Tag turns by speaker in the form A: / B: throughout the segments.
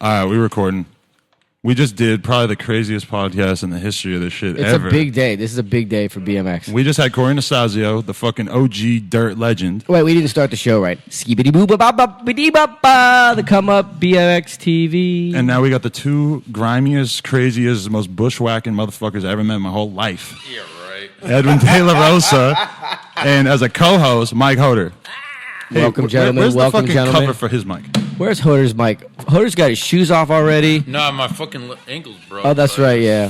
A: All right, we're recording. We just did probably the craziest podcast in the history of this shit ever.
B: It's a big day. This is a big day for BMX.
A: We just had Cory Nastazio, the fucking OG dirt legend.
B: Wait, we didn't start the show right. The Come Up BMX TV.
A: And now we got the two grimiest, craziest, most bushwhacking motherfuckers I ever met in my whole life.
C: Yeah, right.
A: Edwin De La Rosa, and as a co-host, Mike Hoder.
B: Welcome, gentlemen.
A: Where's
B: Welcome,
A: the fucking
B: gentlemen.
A: cover for his mic?
B: Where's Hoder's mic? Hoder's got his shoes off already.
C: No, my fucking ankles broke.
B: Oh, that's right, yeah.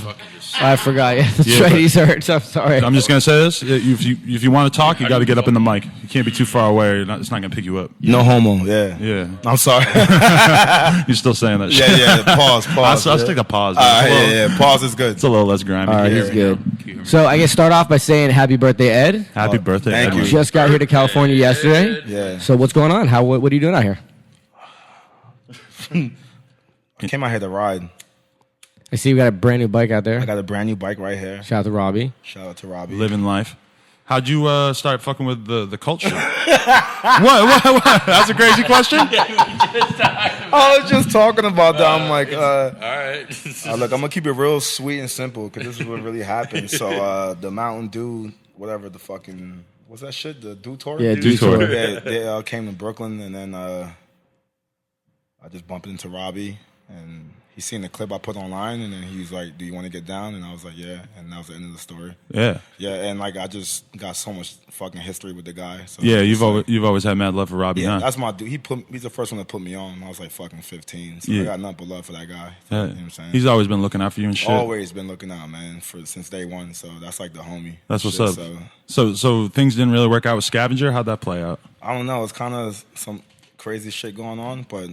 B: I forgot. Yeah, that's right. He's hurt. I'm sorry.
A: I'm just going to say this. If you want to talk, you got to get up in the mic. You can't be too far away. It's not going to pick you up.
D: No homo, yeah.
A: Yeah.
D: I'm sorry.
A: You're still saying that shit.
D: Yeah. Pause.
A: I'll stick a pause.
D: Yeah. Pause is good.
A: It's a little less grimy.
B: All right, he's good. So I guess start off by saying happy birthday, Ed.
A: Happy birthday,
D: thank
A: Edwin.
D: you.
B: Just got here to California yesterday.
D: Yeah.
B: So what's going on? What are you doing out here?
D: I came out here to ride.
B: I see you got a brand new bike out there.
D: I got a brand new bike right here.
B: Shout out to Robbie.
D: Shout out to Robbie.
A: Living life. How'd you start fucking with the culture? What? That's a crazy question.
D: I was just talking about that. I'm like,
C: all right.
D: look, I'm gonna keep it real sweet and simple because this is what really happened. So the Mountain Dew, whatever the fucking what's that shit? The Dew Tour?
B: Yeah, Dew Tour.
D: Yeah, they came to Brooklyn and then I just bumped into Robbie and he seen the clip I put online and then he was like, "Do you want to get down?" And I was like, "Yeah," and that was the end of the story.
A: Yeah.
D: Yeah, and like I just got so much fucking history with the guy. So
A: Yeah, you've always had mad love for Robbie,
D: yeah,
A: huh?
D: that's my dude. He's the first one that put me on. I was like fucking 15, so
A: Yeah.
D: I got nothing but love for that guy.
A: Yeah.
D: You know what I'm saying?
A: He's always been looking out for you and shit.
D: Always been looking out, man, since day one. So that's like the homie.
A: That's what's
D: Shit,
A: up. So things didn't really work out with Skavenger. How'd that play out?
D: I don't know. It's kind of some crazy shit going on, but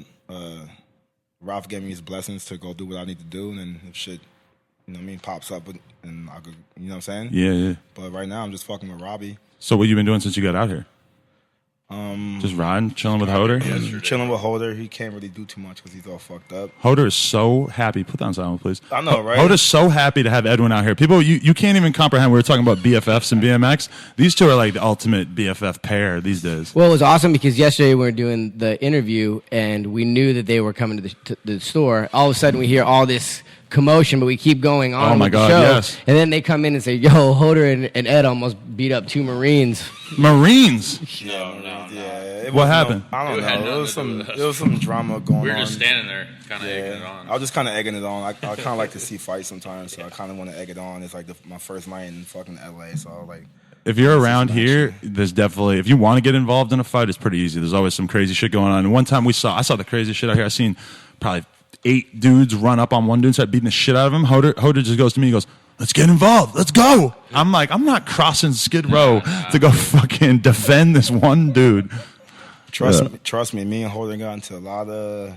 D: Ralph gave me his blessings to go do what I need to do, and then if shit, you know what I mean, pops up, and I could, you know what I'm saying?
A: Yeah.
D: But right now, I'm just fucking with Robbie.
A: So what you been doing since you got out here? Just riding, chilling with Hoder.
D: Chilling with Hoder. He can't really do too much because he's all fucked up.
A: Hoder is so happy. Put down silent, please.
D: I know, right?
A: Hoder's so happy to have Edwin out here. People, you can't even comprehend. We were talking about BFFs and BMX. These two are like the ultimate BFF pair these days.
B: Well, it was awesome because yesterday we were doing the interview and we knew that they were coming to the store. All of a sudden we hear all this commotion, but we keep going on with the show.
A: Yes.
B: And then they come in and say, "Yo, Hoder and Ed almost beat up two Marines."
A: Marines.
D: Yeah.
A: What happened?
D: I don't
C: It had
D: know.
C: nothing to do
D: There was some drama going on.
C: We were just standing there, kind of egging it on.
D: I was just kind of egging it on. I kind of like to see fights sometimes, so I kind of want to egg it on. It's like my first night in fucking LA, so I was like.
A: If you're around here, there's definitely, if you want to get involved in a fight, it's pretty easy. There's always some crazy shit going on. And one time I saw the crazy shit out here. I seen probably 8 dudes run up on one dude and start beating the shit out of him. Hoder just goes to me, he goes, "Let's get involved. Let's go." I'm like, I'm not crossing Skid Row to go fucking defend this one dude.
D: Trust me, me and Hoder got into a lot of.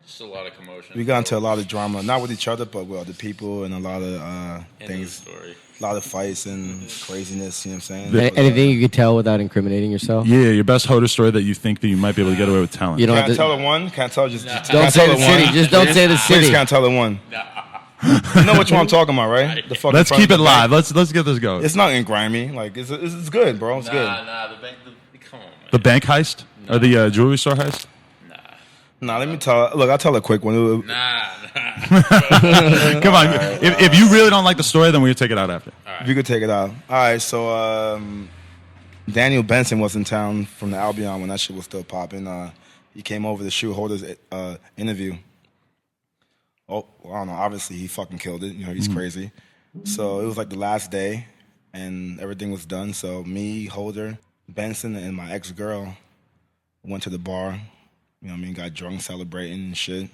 C: Just a lot of commotion.
D: We got into a lot of drama, not with each other, but with other people, and a lot of things.
C: Story.
D: A lot of fights and craziness. You know what I'm saying?
B: Anything you could tell without incriminating yourself?
A: Yeah, your best Hoder story that you think that you might be able to get away with telling.
B: You don't
D: Can't
B: have to,
D: tell it one. Can't tell just.
B: don't say the city. Just don't say the
D: Please
B: city.
D: can't tell it one. You know which one I'm talking about, right? The fucking
A: Let's
D: front
A: keep
D: of
A: it
D: the bank.
A: live. Let's get this going.
D: It's nothing grimy. Like it's good, bro. It's good.
C: Nah, the bank. Come on, man.
A: The bank heist? Or the jewelry store heist?
D: Nah, let me tell. Look, I'll tell a quick one.
C: Nah.
A: Come on. If you really don't like the story, then we'll take it out after.
D: If you could take it out. All right, so Daniel Benson was in town from the Albion when that shit was still popping. He came over to shoot Hoder's interview. Oh, well, I don't know. Obviously, he fucking killed it. You know, he's crazy. So it was like the last day, and everything was done. So me, Hoder, Benson, and my ex-girl went to the bar. You know what I mean? Got drunk, celebrating and shit.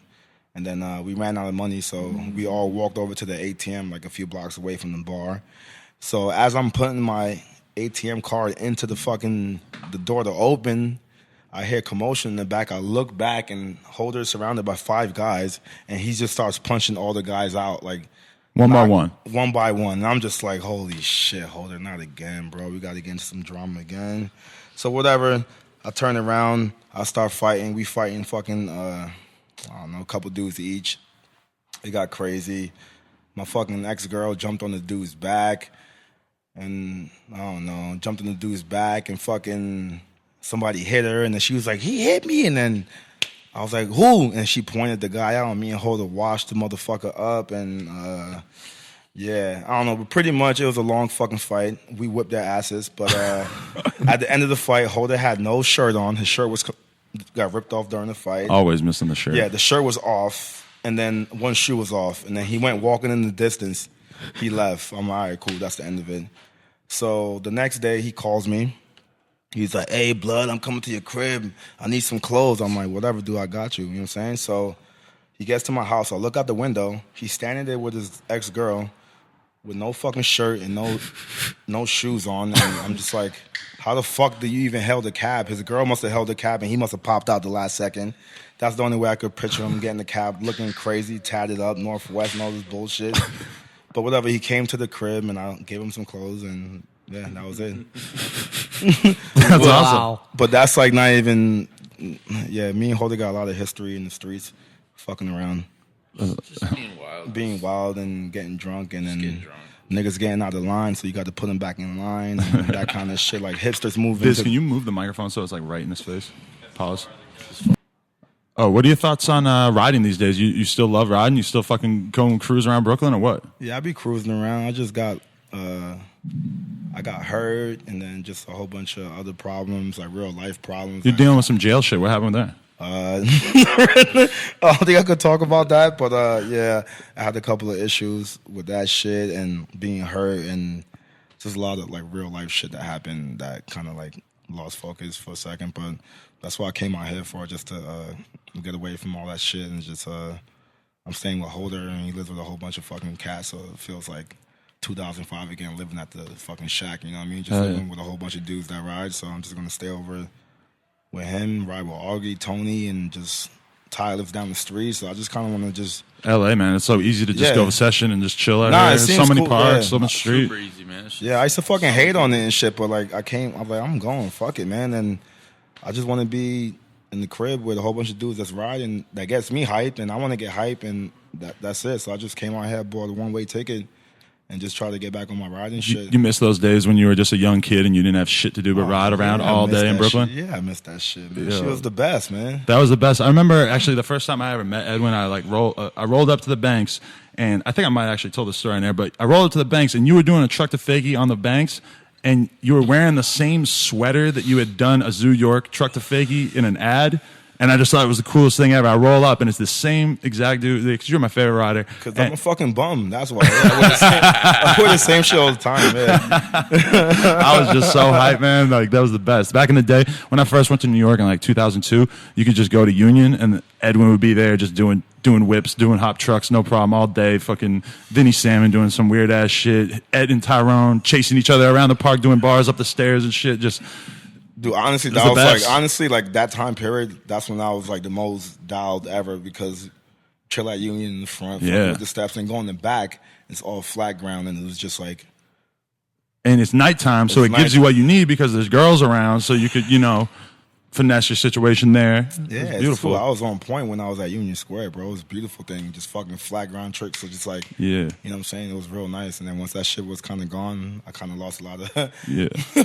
D: And then we ran out of money, so we all walked over to the ATM like a few blocks away from the bar. So as I'm putting my ATM card into the door to open, I hear commotion in the back. I look back and Hoder's surrounded by 5 guys, and he just starts punching all the guys out like
A: One by one.
D: One by one. And I'm just like, holy shit, Hoder, not again, bro. We got to get into some drama again. So whatever, I turn around, I start fighting. We fighting fucking, I don't know, a couple dudes each. It got crazy. My fucking ex-girl jumped on the dude's back. And, I don't know, jumped on the dude's back and fucking somebody hit her. And then she was like, he hit me. And then I was like, who? And she pointed the guy out, and me and Hoder washed the motherfucker up, and yeah, I don't know, but pretty much it was a long fucking fight. We whipped their asses, but at the end of the fight, Hoder had no shirt on. His shirt got ripped off during the fight.
A: Always missing the shirt.
D: Yeah, the shirt was off, and then one shoe was off, and then he went walking in the distance. He left. I'm like, all right, cool, that's the end of it. So the next day, he calls me. He's like, hey, blood, I'm coming to your crib. I need some clothes. I'm like, whatever, dude, I got you. You know what I'm saying? So he gets to my house. I look out the window. He's standing there with his ex-girl with no fucking shirt and no shoes on. And I'm just like, how the fuck do you even held the cab? His girl must have held the cab, and he must have popped out the last second. That's the only way I could picture him getting the cab, looking crazy, tatted up, Northwest, and all this bullshit. But whatever, he came to the crib, and I gave him some clothes, and yeah, that was it.
A: That's awesome.
D: But that's like not even, yeah, me and Hoder got a lot of history in the streets, fucking around.
C: Just being wild.
D: Being wild and getting drunk, and then
C: getting drunk.
D: niggas getting out of line, so you got to put them back in line, and that kind of shit, like hipsters moving.
A: Biz, can you move the microphone so it's like right in his face? Pause. Oh, what are your thoughts on riding these days? You still love riding? You still fucking go and cruise around Brooklyn or what?
D: Yeah, I be cruising around. I just got, I got hurt, and then just a whole bunch of other problems, like real life problems.
A: You're dealing with some jail shit. What happened there?
D: I don't think I could talk about that, but yeah, I had a couple of issues with that shit and being hurt, and just a lot of like real life shit that happened that kind of like lost focus for a second. But that's what I came out here for, just to get away from all that shit, and just I'm staying with Hoder, and he lives with a whole bunch of fucking cats, so it feels like 2005 again, living at the fucking shack. You know what I mean? Just living with a whole bunch of dudes that ride. So I'm just gonna stay over with him, ride with Augie, Tony, and just Ty lives down the street. So I just kind of want to just
A: LA, man. It's so easy to just go to session and just chill out
D: Nah,
A: here.
D: it seems
A: So many
D: cool,
A: parks,
D: yeah.
A: so much street.
C: Super easy, man.
D: I used to fucking hate on it and shit, but like I'm like, I'm going, fuck it, man. And I just want to be in the crib with a whole bunch of dudes that's riding, that gets me hyped, and I want to get hyped, and that's it. So I just came out here, bought a one-way ticket, and just try to get back on my riding shit.
A: You miss those days when you were just a young kid and you didn't have shit to do but ride around all day in Brooklyn?
D: Shit. Yeah, I miss that shit, man.
A: Yeah.
D: She was the best, man.
A: That was the best. I remember actually the first time I ever met Edwin, I rolled up to the banks, and I think I might actually told the story in there, but I rolled up to the banks, and you were doing a truck to fakie on the banks, and you were wearing the same sweater that you had done a Zoo York truck to fakie in an ad. And I just thought it was the coolest thing ever. I roll up, and it's the same exact dude, because you're my favorite rider.
D: Because I'm a fucking bum. That's why. Yeah, I wear the same shit all the time, man.
A: I was just so hyped, man. Like, that was the best. Back in the day, when I first went to New York in like 2002, you could just go to Union, and Edwin would be there just doing whips, doing hop trucks, no problem, all day. Fucking Vinny Salmon doing some weird-ass shit. Ed and Tyrone chasing each other around the park, doing bars up the stairs and shit. Just...
D: Dude, honestly, that was like that time period. That's when I was like the most dialed ever, because chill at Union in the front, with the steps, and go in the back, it's all flat ground, and it was just like.
A: And it's nighttime, so it gives you what you need because there's girls around, so you could, finesse your situation there.
D: Yeah,
A: it's beautiful.
D: Cool. I was on point when I was at Union Square, bro. It was a beautiful thing, just fucking flat ground tricks. So just like, you know what I'm saying? It was real nice. And then once that shit was kind of gone, I kind of lost a lot of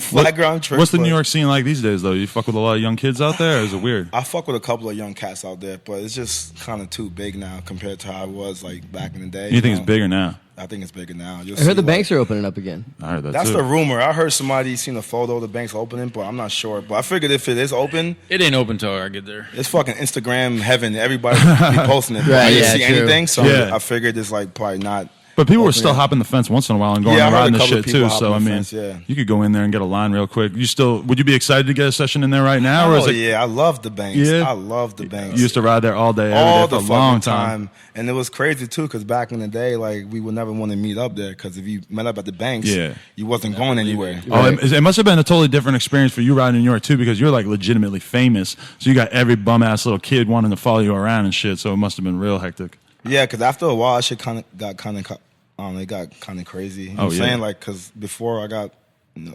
D: flat ground tricks.
A: What's the New York scene like these days, though? You fuck with a lot of young kids out there, or is it weird?
D: I fuck with a couple of young cats out there, but it's just kind of too big now compared to how it was like back in the day.
A: You think it's bigger now?
D: I think it's bigger now.
B: I heard the banks are opening up again.
A: I heard that
D: That's
A: too.
D: the rumor. I heard somebody seen a photo of the banks opening, but I'm not sure. But I figured if it is open,
C: it ain't open till I get there.
D: It's fucking Instagram heaven. Everybody be posting it. I didn't see anything, so I figured it's like probably not.
A: But people were still hopping the fence once in a while and going and riding the shit too. So I mean,
D: fence,
A: you could go in there and get a line real quick. Would you be excited to get a session in there right now?
D: Oh yeah, I love the banks.
A: Yeah?
D: I love the banks.
A: You used to ride there all day,
D: all
A: every day
D: the
A: for a long time.
D: And it was crazy too, because back in the day, like we would never want to meet up there, because if you met up at the banks, you wasn't going anywhere.
A: Oh, it must have been a totally different experience for you riding in New York too, because you're like legitimately famous. So you got every bum ass little kid wanting to follow you around and shit. So it must have been real hectic.
D: Yeah, because after a while, shit got kind of crazy. You know what I'm saying? Like, because before I got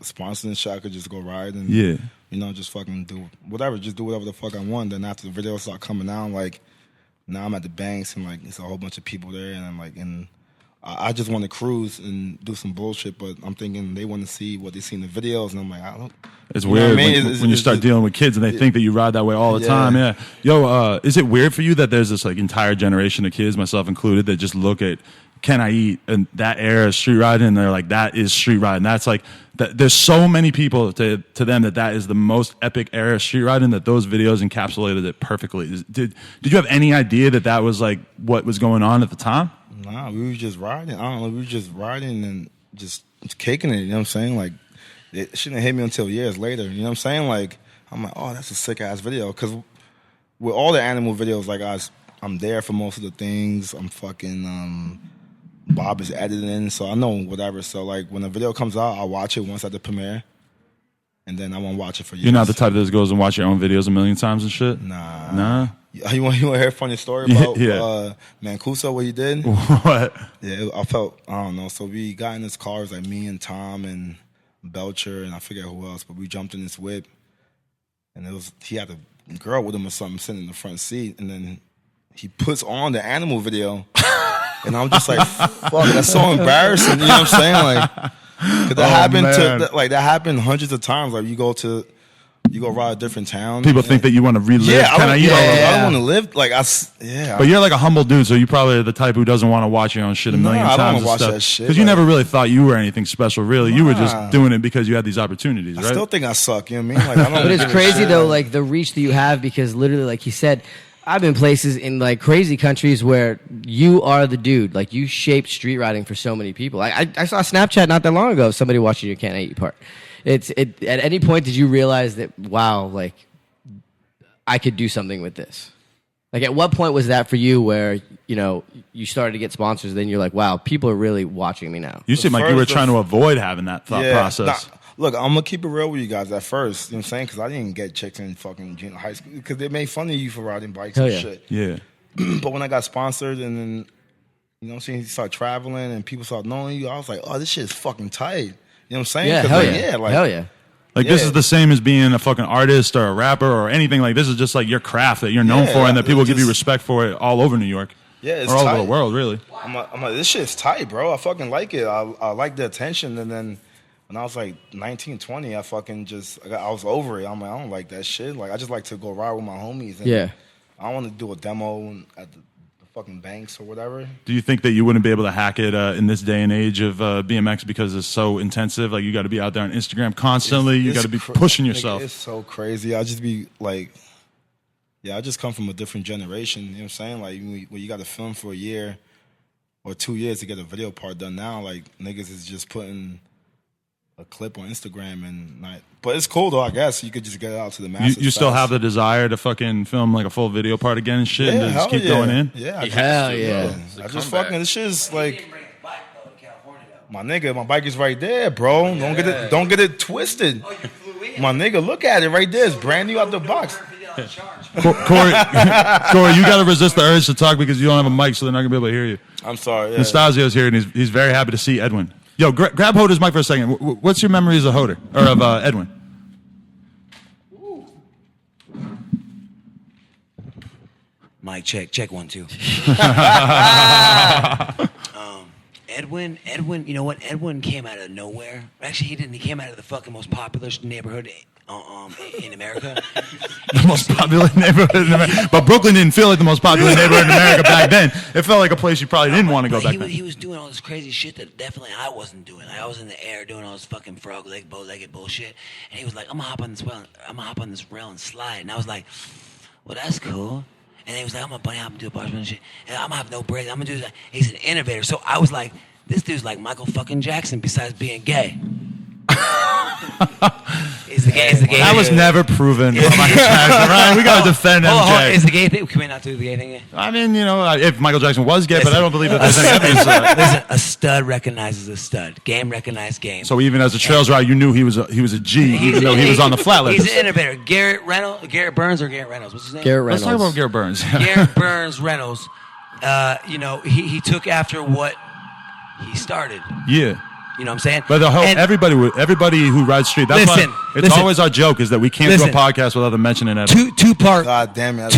D: sponsored and shit, I could just go ride and just fucking do whatever, just do whatever the fuck I want. Then after the videos start coming out, like now I'm at the banks and like it's a whole bunch of people there, and I'm like, and I just want to cruise and do some bullshit, but I'm thinking they want to see what they see in the videos, and I'm like, I don't.
A: It's weird when you start dealing with kids and they think that you ride that way all the time. Yeah. Yo, is it weird for you that there's this like entire generation of kids, myself included, that just look at Can I Eat and that era of street riding, and they're like, that is street riding. That's like, there's so many people to them that is the most epic era of street riding, that those videos encapsulated it perfectly. Did you have any idea that was like what was going on at the time?
D: Nah, we were just riding. I don't know. We were just riding and just kicking it. You know what I'm saying? Like, it shouldn't hit me until years later. You know what I'm saying? Like, I'm like, oh, that's a sick ass video. Because with all the animal videos, like I'm there for most of the things. I'm fucking Bob is editing, so I know whatever. So like, when a video comes out, I'll watch it once at the premiere, and then I won't watch it for years.
A: You're not the type that just goes and watch your own videos a million times and shit.
D: Nah. You want to hear a funny story about Mancuso, what he did?
A: What?
D: Yeah, I don't know. So we got in this car. It was like me and Tom and Belcher and I forget who else, but we jumped in this whip, and he had a girl with him or something sitting in the front seat, and then he puts on the animal video, and I'm just like, fuck, that's so embarrassing. You know what I'm saying? Like, cause that happened hundreds of times. Like, you go ride a different town.
A: People think that you want to relive.
D: Yeah, I don't want to live like
A: But you're like a humble dude, so you probably are the type who doesn't want to watch your own shit a million times.
D: I don't want to watch that shit
A: because you never really thought you were anything special. Really, you were just doing it because you had these opportunities. Right?
D: I still think I suck. You know what I mean? Like, I don't.
B: But it's crazy though, like the reach that you have, because literally, like he said, I've been places in like crazy countries where you are the dude. Like, you shaped street riding for so many people. I saw Snapchat not that long ago of somebody watching your Can I Eat part. At any point did you realize that, wow, like, I could do something with this? Like, at what point was that for you where, you know, you started to get sponsors, then you're like, wow, people are really watching me now?
A: You seem like you were trying to avoid having that thought process.
D: Look, I'm going to keep it real with you guys at first. You know what I'm saying? Because I didn't get chicks in fucking junior high school because they made fun of you for riding bikes and shit.
A: Yeah.
D: But when I got sponsored and then, you know what I'm saying, you start traveling and people start knowing you, I was like, oh, this shit is fucking tight. You know what I'm saying?
B: Yeah, hell yeah. Hell yeah.
A: Like, this is the same as being a fucking artist or a rapper or anything. Like, this is just like your craft that you're known for, and that people give you respect for it all over New York.
D: Yeah, it's
A: or all
D: tight.
A: over the world, really.
D: I'm like, this shit's tight, bro. I fucking like it. I like the attention. And then when I was like 19, 20, I was over it. I'm like, I don't like that shit. Like, I just like to go ride with my homies. And I don't want to do a demo at the fucking banks or whatever.
A: Do you think that you wouldn't be able to hack it in this day and age of BMX because it's so intensive? Like, you got to be out there on Instagram constantly. You got to be pushing yourself.
D: It's so crazy. I just be like, I just come from a different generation. You know what I'm saying? Like, when you got to film for a year or 2 years to get a video part done now, like, niggas is just putting a clip on Instagram and not. But it's cool though, I guess. You could just get it out to the masses.
A: You still have the desire to fucking film like a full video part again and shit, and just keep going in?
D: Yeah.
B: Hell yeah.
D: I just fucking, this shit is like, my nigga, my bike is right there, bro. Don't get it twisted. Oh, you flew in. My nigga, look at it right there. It's brand new out the box.
A: Corey, you got to resist the urge to talk because you don't have a mic, so they're not gonna be able to hear you.
D: I'm sorry. Yeah.
A: Nastazio's here, and he's very happy to see Edwin. Yo, grab Hoder's mic for a second. What's your memories of Hoder or of Edwin?
E: Mic check 1 2. Edwin, you know what? Edwin came out of nowhere. Actually, he didn't. He came out of the fucking most popular neighborhood in America.
A: The most popular neighborhood in America. But Brooklyn didn't feel like the most popular neighborhood in America back then. It felt like a place you probably didn't want to go back then.
E: He was doing all this crazy shit that definitely I wasn't doing. Like, I was in the air doing all this fucking frog leg, bow-legged bullshit. And he was like, I'm gonna hop on this rail and slide. And I was like, well, that's cool. And he was like, I'm gonna bunny hop and do a bunch of shit. And I'm gonna have no brakes. I'm gonna do that. He's an innovator. So I was like, this dude's like Michael fucking Jackson besides being gay. Is the gay
A: that was never proven. Right? We gotta defend MJ.
E: Is the gay thing? Can we not do the gay thing?
A: I mean, you know, if Michael Jackson was gay, but I don't believe that there's any evidence of that.
E: Listen, a stud recognizes a stud. Game recognized game.
A: So even as a trails rider, you knew he was a G, even though he was on the flat list.
E: He's an innovator. Garrett Burns or Garrett Reynolds? What's his name?
B: Garrett Reynolds.
A: Let's talk about Garrett Burns.
E: Garrett Burns Reynolds. You know, he took after what he started.
A: Yeah.
E: You know what I'm saying?
A: But everybody who rides street, that's why it's always our joke is that we can't do a podcast without them mentioning it.
E: Tupac.
D: God damn it.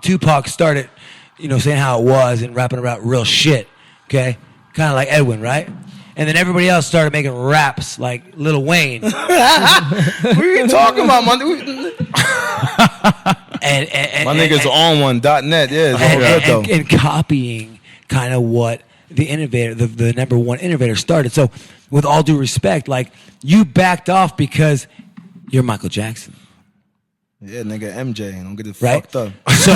E: Tupac started, you know, saying how it was and rapping about real shit. Okay, kind of like Edwin, right? And then everybody else started making raps like Lil Wayne.
D: What are you talking about, man? My niggas on one.net. Yeah, it's all good though.
E: And copying kind of what the innovator, the number one innovator started. So, with all due respect, like you backed off because you're Michael Jackson.
D: Yeah, nigga, MJ. Don't get it
E: Right?
D: fucked up.
E: So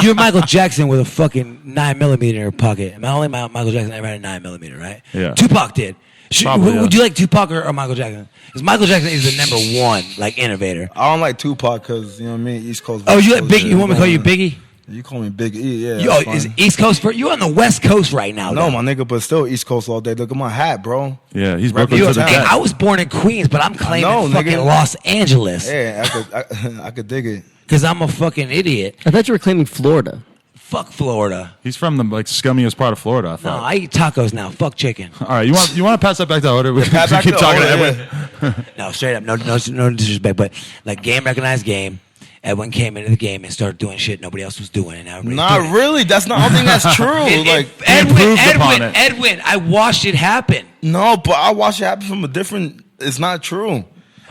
E: you're Michael Jackson with a fucking 9mm in your pocket. Only Michael Jackson ever had a 9mm, right?
A: Yeah.
E: Tupac did.
A: Probably,
E: Would you like Tupac or Michael Jackson? Because Michael Jackson is the number one like innovator.
D: I don't like Tupac because, you know what I mean, East Coast.
E: Oh,
D: West
E: you like
D: Coast
E: Biggie?
D: shit.
E: You want me to call you Biggie?
D: You call me Big E, yeah.
E: Yo,
D: that's
E: is
D: fine.
E: East Coast first? You're on the West Coast right now.
D: No,
E: though.
D: my nigga, but still East Coast all day. Look at my hat, bro.
A: Yeah, he's
D: Rep
A: Brooklyn
D: you
A: to the
D: a
E: Hey,
A: death.
E: I was born in Queens, but I'm claiming
D: know,
E: fucking
D: nigga.
E: Los Angeles
D: Yeah, I could dig it.
E: because I'm a fucking idiot.
B: I thought you were claiming Florida.
E: Fuck Florida.
A: He's from the like scummiest part of Florida, I
E: No,
A: thought.
E: I eat tacos now. Fuck chicken.
A: All right, you want to pass that back to Hoder? We
D: Pass back
A: keep
D: to
A: talking to
D: Hoder,
A: Edwin.
E: No, straight up. No disrespect, but like game recognized game. Edwin came into the game and started doing shit nobody else was doing, and now everybody's
D: Not
E: doing it.
D: really. That's not. I don't think that's true. Like,
A: improved upon it.
E: Edwin, I watched it happen.
D: no, but I watched it happen from a different. It's not true.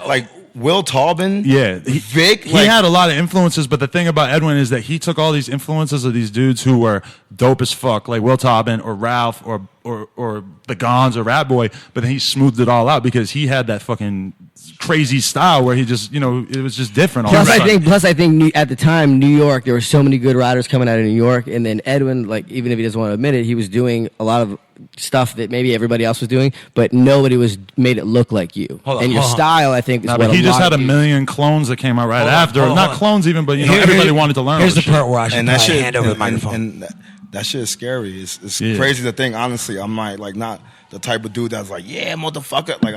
D: Like Will Taubin.
A: Yeah,
D: Vic.
A: he
D: like,
A: had a lot of influences, but the thing about Edwin is that he took all these influences of these dudes who were dope as fuck, like Will Taubin or Ralph or the Gons or Ratboy, but then he smoothed it all out because he had that fucking crazy style where he just, it was just different. All of a sudden.
B: Plus, I think at the time, New York, there were so many good riders coming out of New York, and then Edwin, like even if he doesn't want to admit it, he was doing a lot of stuff that maybe everybody else was doing, but nobody was made it look like you.
E: Hold on,
B: and your
E: hold on.
B: style, I think, is
A: Nah,
B: what
A: but he
B: a
A: just
B: lot
A: had a
B: of
A: million clones that came out right
E: Hold on,
A: after.
E: hold on,
A: Not
E: hold on.
A: clones even, but
E: Here-
A: everybody
E: here-
A: wanted to learn.
E: Here's
A: all
E: the
A: this
E: part where I should
D: and that
E: probably
D: shit.
E: hand over the microphone.
D: And that shit is scary. It's
A: Yeah.
D: crazy to think. Honestly, I'm like not the type of dude that's like, yeah, motherfucker. Like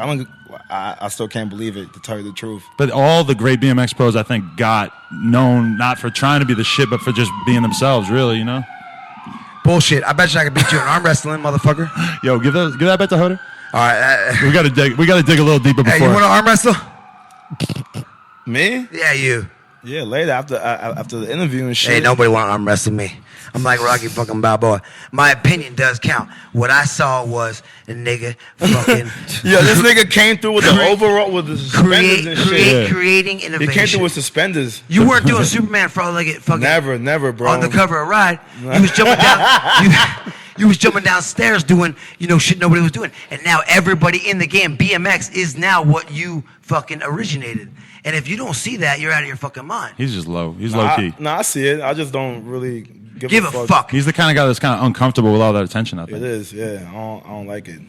D: I still can't believe it, to tell you the truth.
A: But all the great BMX pros, I think, got known not for trying to be the shit, but for just being themselves, really,
E: Bullshit. I bet you I could beat you in arm wrestling, motherfucker.
A: Yo, give that back to Hoder.
E: All right.
A: We gotta dig a little deeper
E: Hey,
A: before.
E: you want to arm wrestle?
D: Me?
E: Yeah, you.
D: Yeah, later after the interview and shit.
E: Hey, nobody want to arm wrestle me. I'm like Rocky fucking Balboa. My opinion does count. What I saw was a nigga fucking
D: Yo, this nigga came through with the overall with the suspenders and shit.
E: creating
D: He
E: innovation.
D: came through with suspenders.
E: You weren't doing Superman frog-legged fucking
D: Never, bro.
E: on the cover of Ride. You was jumping down. You was jumping downstairs doing shit nobody was doing, and now everybody in the game, BMX, is now what you fucking originated. And if you don't see that, you're out of your fucking mind.
A: He's just low. He's low key.
D: I see it. I just don't really
E: Give a fuck.
A: He's the kind of guy that's kind of uncomfortable with all that attention, I think.
D: It is, yeah. I don't like it.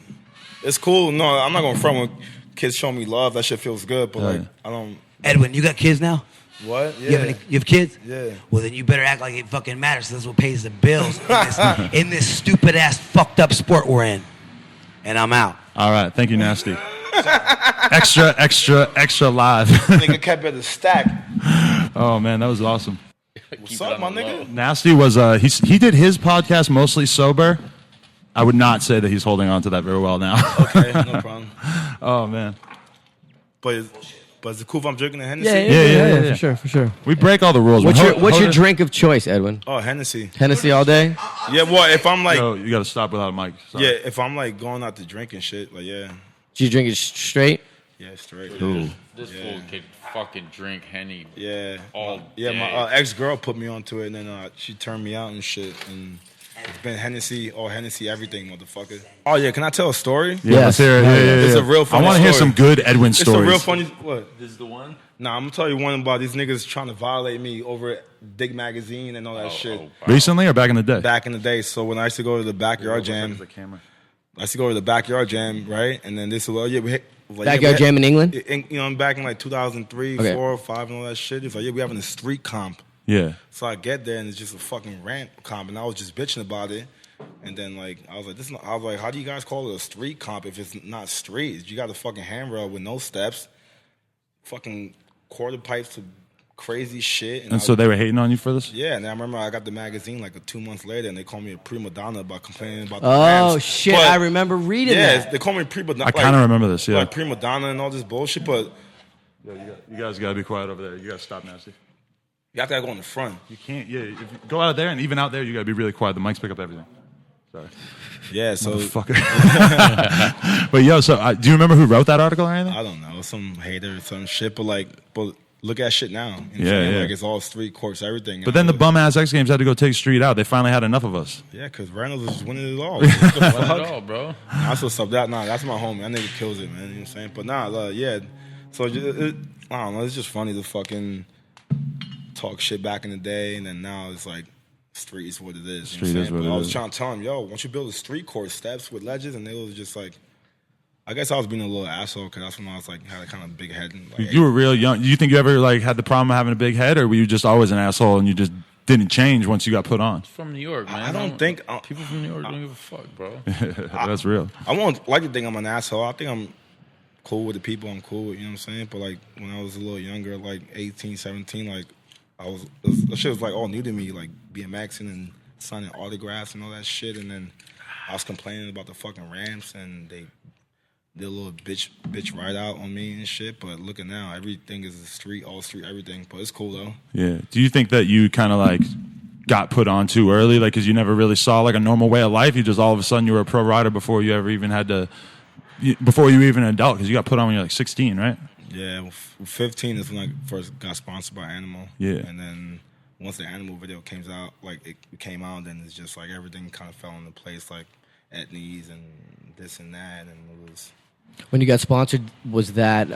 D: It's cool. No, I'm not gonna front when kids show me love. That shit feels good, but like I don't.
E: Edwin, you got kids now?
D: What? Yeah.
E: You have kids?
D: Yeah.
E: Well, then you better act like it fucking matters. That's what pays the bills in this stupid ass fucked up sport we're in. And I'm out.
A: All right, thank you, Nasty. extra live.
D: Nigga kept at the stack.
A: Oh man, that was awesome.
D: What's up, my nigga?
A: Nasty was he did his podcast mostly sober. I would not say that he's holding on to that very well now.
D: Okay, no problem.
A: Oh man.
D: But is it cool if I'm drinking a Hennessy?
A: Yeah.
B: for sure.
A: We break all the rules.
B: What's your
A: Hoder-
B: drink of choice, Edwin?
D: Oh, Hennessy.
B: Hennessy all day?
D: Yeah, well, if I'm like,
A: Yo, you got to stop without a mic. Sorry.
D: yeah, if I'm like going out to drink and shit, like, yeah,
B: Do you drink it straight?
D: yeah, straight.
A: Ooh.
C: This fool could fucking drink Henny.
D: Yeah.
C: All
D: Yeah,
C: day.
D: my ex-girl put me onto it, and then she turned me out and shit. And it's been Hennessy, everything, motherfucker. Oh, yeah, can I tell a story?
A: Yeah, let's
B: Yes.
A: hear it. Yeah.
D: It's a real funny
A: I want to hear
D: story.
A: some good Edwin
D: It's
A: stories.
D: a real funny, what?
C: This is the one?
D: Nah, I'm gonna tell you one about these niggas trying to violate me over at Dig Magazine and all that shit.
A: Recently or back in the day?
D: Back in the day, so when I used to go to the backyard jam, I used to go to the backyard jam, right? And then this was, oh yeah, we hit, like,
B: Backyard jam in England?
D: Back in like 2003,
B: Okay.
D: 4, 5, and all that shit. It's like, yeah, we having a street comp.
A: Yeah.
D: So I get there and it's just a fucking rant comp, and I was just bitching about it. And then like I was like, how do you guys call it a street comp if it's not street? You got a fucking handrail with no steps, fucking quarter pipes to crazy shit.
A: And so they were hating on you for this?
D: Yeah, and I remember I got the magazine like 2 months later, and they called me a prima donna about complaining about the
B: Oh,
D: Rams.
B: shit.
D: But-
B: I remember reading
D: yeah,
B: that.
D: they called me prima donna.
A: I kind of remember this, yeah.
D: Like prima donna and all this bullshit, but
A: You guys got to be quiet over there. You got to stop, Nasty.
D: you have to go in the front.
A: You can't, yeah. If you go out there and even out there, you got to be really quiet. The mics pick up everything. Sorry.
D: Yeah, so
A: Motherfucker. But yo, so do you remember who wrote that article or anything?
D: I don't know, some hater or some shit, but look at shit now. You know what I'm
A: Yeah,
D: saying?
A: yeah.
D: Like it's all street courts, everything.
A: But then the bum ass X Games had to go take street out. They finally had enough of us.
D: Yeah, because Reynolds is winning it all. What the
C: Not
D: fuck?
C: at all, bro.
D: That's what's up. Nah, that's my homie. That nigga kills it, man. You know what I'm saying? But yeah. So I don't know. It's just funny to fucking talk shit back in the day, and then now it's like street is what it is.
A: Street is what it
D: I was
A: is.
D: trying to tell him, yo, why don't you build a street court steps with ledges? And they was just like, I guess I was being a little asshole because that's when I was like had a kind of big head. And, like,
A: You were real young. Do you think you ever like had the problem of having a big head, or were you just always an asshole and you just didn't change once you got put on?
C: From New York, man.
D: I don't think
C: people from New York don't give a fuck, bro.
A: That's real.
D: I won't like to think I'm an asshole. I think I'm cool with the people I'm cool with, you know what I'm saying? But like when I was a little younger, like 18, 17, like that shit was like all new to me, like BMXing and signing autographs and all that shit. And then I was complaining about the fucking ramps and they did a little bitch ride out on me and shit. But look at now, everything is all street, everything. But it's cool though.
A: Yeah. Do you think that you kind of like got put on too early, like because you never really saw like a normal way of life? You just all of a sudden you were a pro rider before you ever even had to, before you were even an adult, because you got put on when you're like 16, right?
D: Yeah, well, 15 is when I first got sponsored by Animal.
A: Yeah.
D: And then once the Animal video came out, then it's just like everything kind of fell into place, like etnies and this and that, and it was.
B: When you got sponsored, was that,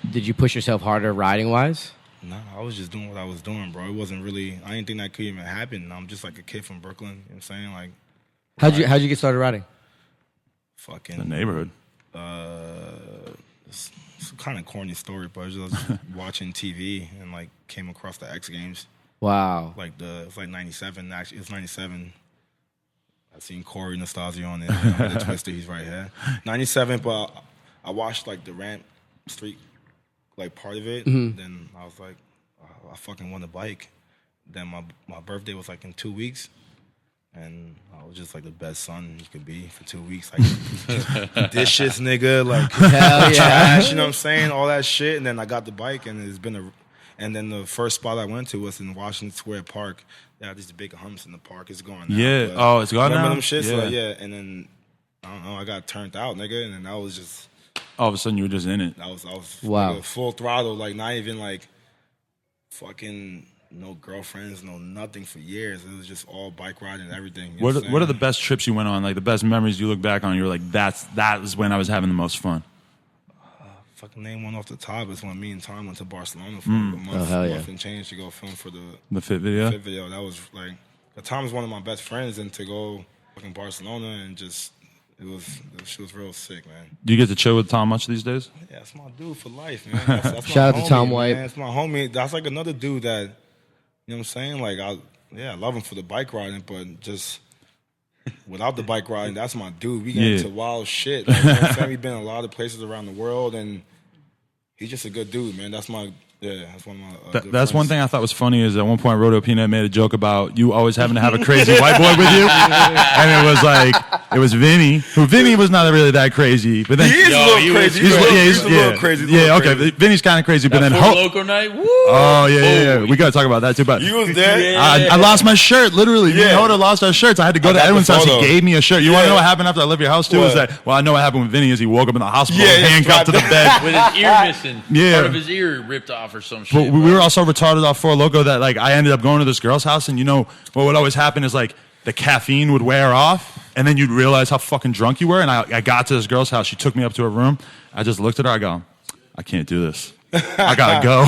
B: did you push yourself harder riding wise?
D: Nah, I was just doing what I was doing, bro. It wasn't really, I didn't think that could even happen. I'm just like a kid from Brooklyn, you know what I'm saying? Like,
B: How'd you get started riding?
D: fucking.
A: The neighborhood.
D: It's a kind of corny story, but I was just watching TV and like came across the X Games.
B: Wow.
D: Like it was like 97, actually. It was 97. I seen Cory Nastazio on it. The Twister, he's right here. 97, but I watched like the ramp street, like part of it. Then I was like, oh, I fucking want a bike. Then my birthday was like in 2 weeks. And I was just like the best son you could be for 2 weeks. Like, dishes, nigga. Like,
B: Hell yeah.
D: trash, you know what I'm saying? All that shit. And then I got the bike, and it's been and then the first spot I went to was in Washington Square Park. They had these big humps in the park. It's gone now.
A: Yeah.
D: But
A: Oh, it's gone
D: remember
A: now?
D: them shits?
A: Yeah.
D: So, yeah. And then, I don't know, I got turned out, nigga. And then I was just,
A: All of a sudden you were just in it.
D: I was
B: Wow.
D: nigga, full throttle, like not even like fucking no girlfriends, no nothing for years. It was just all bike riding and everything. You know
A: What
D: I'm
A: are the
D: saying?
A: best trips you went on? Like the best memories you look back on? You're like, that was when I was having the most fun.
D: Fucking name one off the top. It's when me and Tom went to Barcelona for a month,
B: Oh, hell yeah.
D: month and change to go film for
A: The fit video.
D: fit video. That was like, Tom's one of my best friends, and to go fucking Barcelona and just, she was real sick, man.
A: Do you get to chill with Tom much these days?
D: Yeah, that's my dude for life, man. That's my
B: Shout out to
D: homie,
B: Tom
D: man.
B: White.
D: That's my homie. That's like another dude that, you know what I'm saying? Like, I love him for the bike riding, but just without the bike riding, that's my dude. We get
A: Yeah.
D: into wild shit. Like, you know what I'm saying? We've been in a lot of places around the world, and he's just a good dude, man. That's one of my good
A: That's one
D: friends.
A: thing I thought was funny is at one point Rodeo Peanut made a joke about you always having to have a crazy white boy with you, and it was Vinny, who Vinny was not really that crazy, but then
D: He is a little
C: he
D: crazy.
C: was-
D: He's a little crazy.
A: Yeah, okay, Vinny's kind of crazy, but
C: That
A: then
C: Four Loco night, woo!
A: oh yeah,
C: Holy
A: we gotta talk about that too. But
D: You was there?
A: I lost my shirt, literally. Me and
D: Yeah.
A: Hoder lost our shirts. I had to go
D: I
A: to
D: got the
A: Edwin's house. He
D: photo.
A: gave me a shirt. You want to
D: Yeah.
A: know what happened after I left your house too?
D: What?
A: Is that well, I know what happened with Vinny is he woke up in the hospital,
D: Yeah,
A: handcuffed to the bed.
C: With his ear missing.
A: Yeah.
C: Part of his ear ripped off or some
A: But
C: shit.
A: we were all so retarded off Four Loco that like I ended up going to this girl's house, and you know what would always happen is like the caffeine would wear off, and then you'd realize how fucking drunk you were. And I got to this girl's house. She took me up to her room. I just looked at her. I go, I can't do this. I gotta go.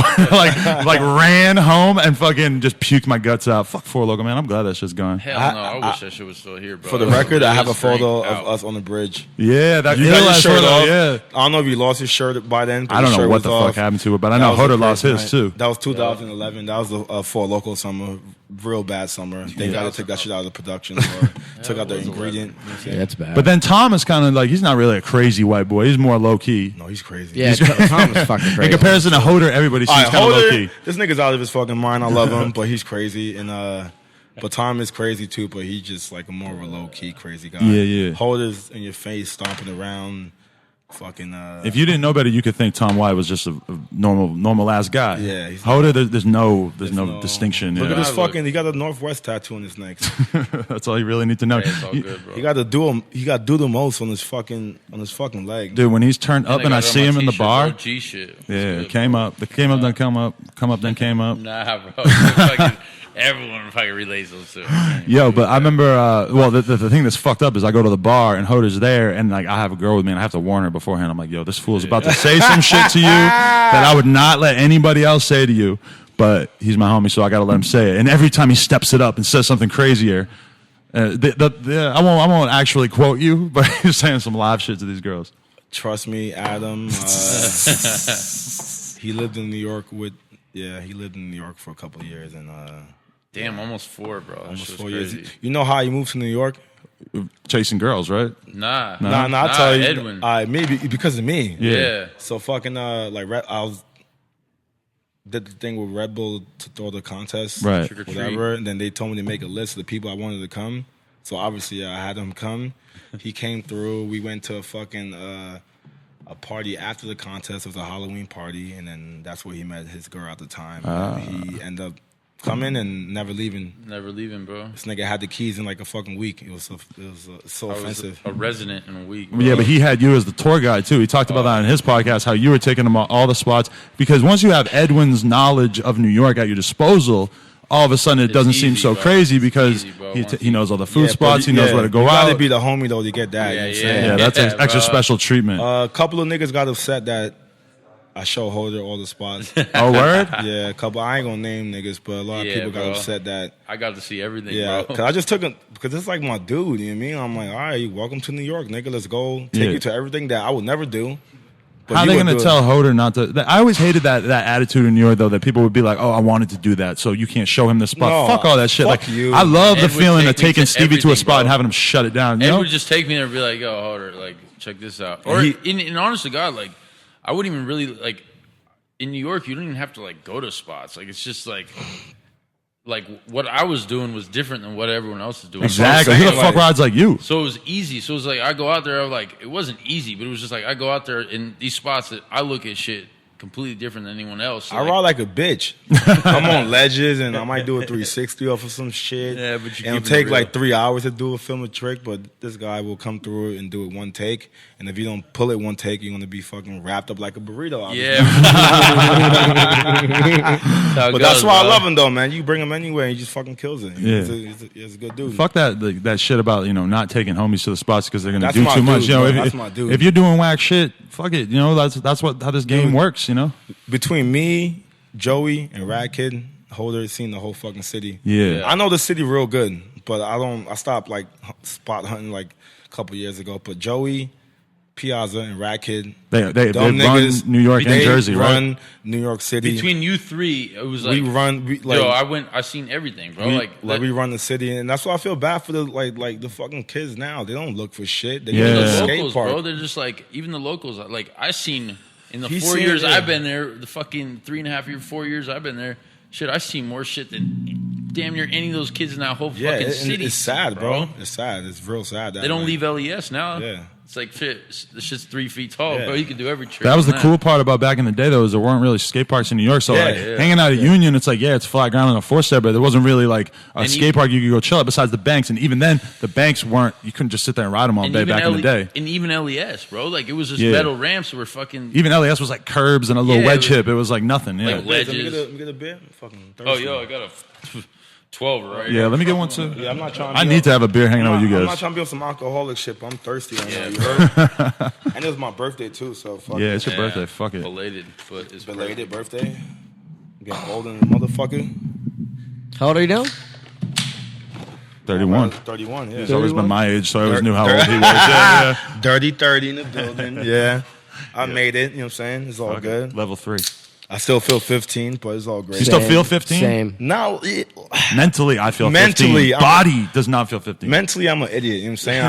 A: like ran home and fucking just puked my guts out. Fuck Four Loco, man. I'm glad that shit's gone.
C: Hell no, I wish that shit was still here, bro.
D: For the record, I have a
C: Strength
D: photo
C: out.
D: of us on the bridge.
A: Yeah, that
D: You got your
A: last
D: shirt
A: photo,
D: off.
A: Yeah.
D: I don't know if you lost your shirt by then. but
A: I don't
D: your
A: know
D: shirt
A: what
D: was
A: the
D: off.
A: fuck happened to it, but I
D: That
A: know
D: was a
A: Hoder lost
D: crazy
A: his
D: night.
A: too.
D: That was 2011. That was the Four Local summer, real bad summer. They got to take that shit out of the production. Or took out the ingredient. You know what I'm saying?
B: Yeah, that's bad.
A: But then Tom is kind of like he's not really a crazy white boy. He's more low key.
D: No, he's crazy.
B: yeah, Tom was fucking crazy.
A: In comparison to Hoder, everybody seems
D: All right,
A: kind of low
D: Hoder,
A: key.
D: this nigga's out of his fucking mind. I love him, but he's crazy. And but Tom is crazy too, but he's just like a more of a low key crazy guy.
A: Yeah, yeah.
D: Hoder's in your face, stomping around, fucking.
A: If you didn't know better, you could think Tom White was just a normal ass guy.
D: Yeah, he's
A: Hoder, there's no distinction.
D: Look
A: Yeah.
D: at this fucking. He got a Northwest tattoo on his neck.
A: That's all you really need to know.
C: Hey, it's all good, bro.
D: He got to do the most on his fucking leg.
A: Dude, when he's turned up and I see him in the bar,
C: G shit.
A: yeah, came up, then came up, then came up.
C: Nah, bro. Fucking, everyone fucking relates those two.
A: Yo, but I remember. Well, the thing that's fucked up is I go to the bar and Hoder's there, and like I have a girl with me, and I have to warn her beforehand. I'm like, yo, this fool's about to say some shit to you that I would not let anybody else say to you. But he's my homie, so I got to let him say it. And every time he steps it up and says something crazier, I won't actually quote you, but he's saying some live shit to these girls.
D: Trust me, Adam. He lived in New York he lived in New York for a couple of years, and
C: Damn, almost 4, bro. That
D: almost
C: shit
D: 4
C: was
D: years.
C: crazy.
D: You know how he moved to New York?
A: Chasing girls, right?
C: Nah.
D: Nah, I'll tell you.
C: Edwin.
D: Maybe because of me.
C: Yeah.
D: So fucking did the thing with Red Bull to throw the contest,
A: Right.
C: Trick or treat.
D: whatever. And then they told me to make a list of the people I wanted to come. So obviously I had him come. He came through. We went to a fucking a party after the contest. It was a Halloween party, and then that's where he met his girl at the time. He ended up coming and never leaving.
C: Never leaving, bro.
D: This nigga had the keys in like a fucking week. It was so
C: I was
D: offensive.
C: a resident in a week. Bro.
A: Yeah, but he had you as the tour guide too. He talked about that on his podcast, how you were taking him all the spots. Because once you have Edwin's knowledge of New York at your disposal, all of a sudden it doesn't seem
C: easy,
A: so
C: bro.
A: crazy because
C: It's easy, bro.
A: he knows all the food
D: Yeah,
A: spots.
D: but
A: He knows where to go
D: you
A: out.
D: gotta be the homie though to get that. You know what I'm saying?
A: Yeah, that's
C: Yeah,
A: extra
C: bro.
A: special treatment.
D: A couple of niggas got upset that I show Hoder all the spots.
A: Oh, word?
D: Yeah, a couple. I ain't gonna name niggas, but a lot of
C: Yeah,
D: people got
C: bro.
D: upset that.
C: I got to see everything,
D: Yeah,
C: bro.
D: cause I just took it because it's like my dude. You know what I mean? I'm like, all right, welcome to New York, nigga. Let's go. Take
A: Yeah.
D: you to everything that I would never do. But
A: How
D: you
A: they
D: would
A: going to
D: do it.
A: tell Hoder not to? I always hated that attitude in New York, though, that people would be like, "Oh, I wanted to do that, so you can't show him the spot."
D: No,
A: fuck all that shit.
D: fuck
A: Like,
D: you.
A: I love the
C: Ed would
A: feeling of
C: take me
A: taking
C: to
A: Stevie to a
C: everything,
A: spot and
C: bro.
A: having him shut it down. You
C: Ed
A: know?
C: would just take me there and be like, yo, Hoder, like, check this out. Or,
D: He-
C: in honest to God, like, I wouldn't even really, like, in New York, you don't even have to, like, go to spots. Like, it's just, like what I was doing was different than what everyone else is doing.
A: Exactly.
D: I'm
A: Who the
D: saying,
A: fuck
D: like-
A: rides like you?
C: So it was easy. So it was like, I go out there, I'm like, it wasn't easy, but it was just like, I go out there in these spots that I look at shit completely different than anyone else. So
D: I
C: like,
D: ride like a bitch. I'm on ledges and I might do a 360 off of some shit.
C: Yeah, but you
D: and it'll
C: keep it
D: take
C: real.
D: like 3 hours to do a film a trick, but this guy will come through it and do it one take. And if you don't pull it one take, you're gonna be fucking wrapped up like a burrito. Obviously.
C: Yeah.
D: But that's why I love him though, man. You bring him anywhere, he just fucking kills it.
A: Yeah.
D: He's a good dude.
A: Fuck that shit about not taking homies to the spots because they're gonna
D: That's
A: do
D: my
A: too much.
D: dude,
A: You know,
D: bro.
A: if,
D: That's my dude.
A: if you're doing whack shit, fuck it. That's how this game works.
D: Between me, Joey, and Ratkid, Hoder seen the whole fucking city.
A: Yeah.
D: I know the city real good, but I stopped like spot hunting like a couple years ago. But Joey, Piazza, and Ratkid,
A: They
D: dumb
A: run
D: niggas,
A: New York and
D: they
A: Jersey, right?
D: run New York City.
C: Between you three, it was like, I seen everything, bro.
D: we run the city, and that's why I feel bad for the like the fucking kids now. They don't look for shit. They
A: Yeah.
D: go to
C: the
D: the skate
C: locals,
D: park.
C: bro, they're just like, even the locals, like, I seen in the
D: He's
C: 4
D: seen
C: years
D: it.
C: I've been there, the fucking 3.5 years, 4 years I've been there, shit, I seen more shit than damn near any of those kids in that whole
D: Yeah,
C: fucking
D: and
C: city.
D: it's sad, bro. It's sad. It's real sad.
C: They don't leave LES now.
D: Yeah.
C: It's like, shit, the shit's 3 feet tall,
D: Yeah.
C: bro. You can do every trick.
A: That was the
C: on
A: cool part about back in the day, though, is there weren't really skate parks in New York. So,
D: Yeah,
A: like,
D: yeah.
A: hanging out at Union, it's like, it's flat ground and a four-step, but there wasn't really, like, a
C: And
A: skate park you could go chill at besides the banks. And even then, the banks weren't, you couldn't just sit there and ride them all day back in the day.
C: And even LES, bro. Like, it was just
A: Yeah.
C: metal ramps that were fucking.
A: Even LAS was like curbs and a little
C: Yeah,
A: wedge
C: it was-
A: hip. It was like nothing. Yeah.
C: Like ledges.
D: Let me get a beer. I'm fucking thirsty.
C: Oh, yo, I got a 12 right
A: Yeah, let me get one too.
D: Yeah, I'm not trying.
A: I need to have a beer hanging out with you
D: I'm not
A: guys.
D: trying to be on some alcoholic shit, but I'm thirsty right now.
C: Yeah,
D: You heard? And it was my birthday too, so fuck
A: Yeah,
D: it.
A: it's your birthday. Fuck it.
C: Belated, but it's
D: Belated birthday. I'm getting old in the motherfucker.
B: How old are you now?
A: 31.
D: 31, yeah.
A: He's always been my age, so I always
D: Dirt-
A: knew how
D: dirt-
A: old he was. Yeah,
D: Dirty 30 in the building. Yeah. I made it, you know what I'm saying? It's all
A: yeah.
D: good.
A: Level 3.
D: I still feel 15, but it's all great.
A: You still
B: Same,
A: feel 15?
B: Same.
D: Now,
A: Mentally, I feel
D: Mentally,
A: 15. Body does not feel 15.
D: mentally, I'm an idiot, you know what I'm saying?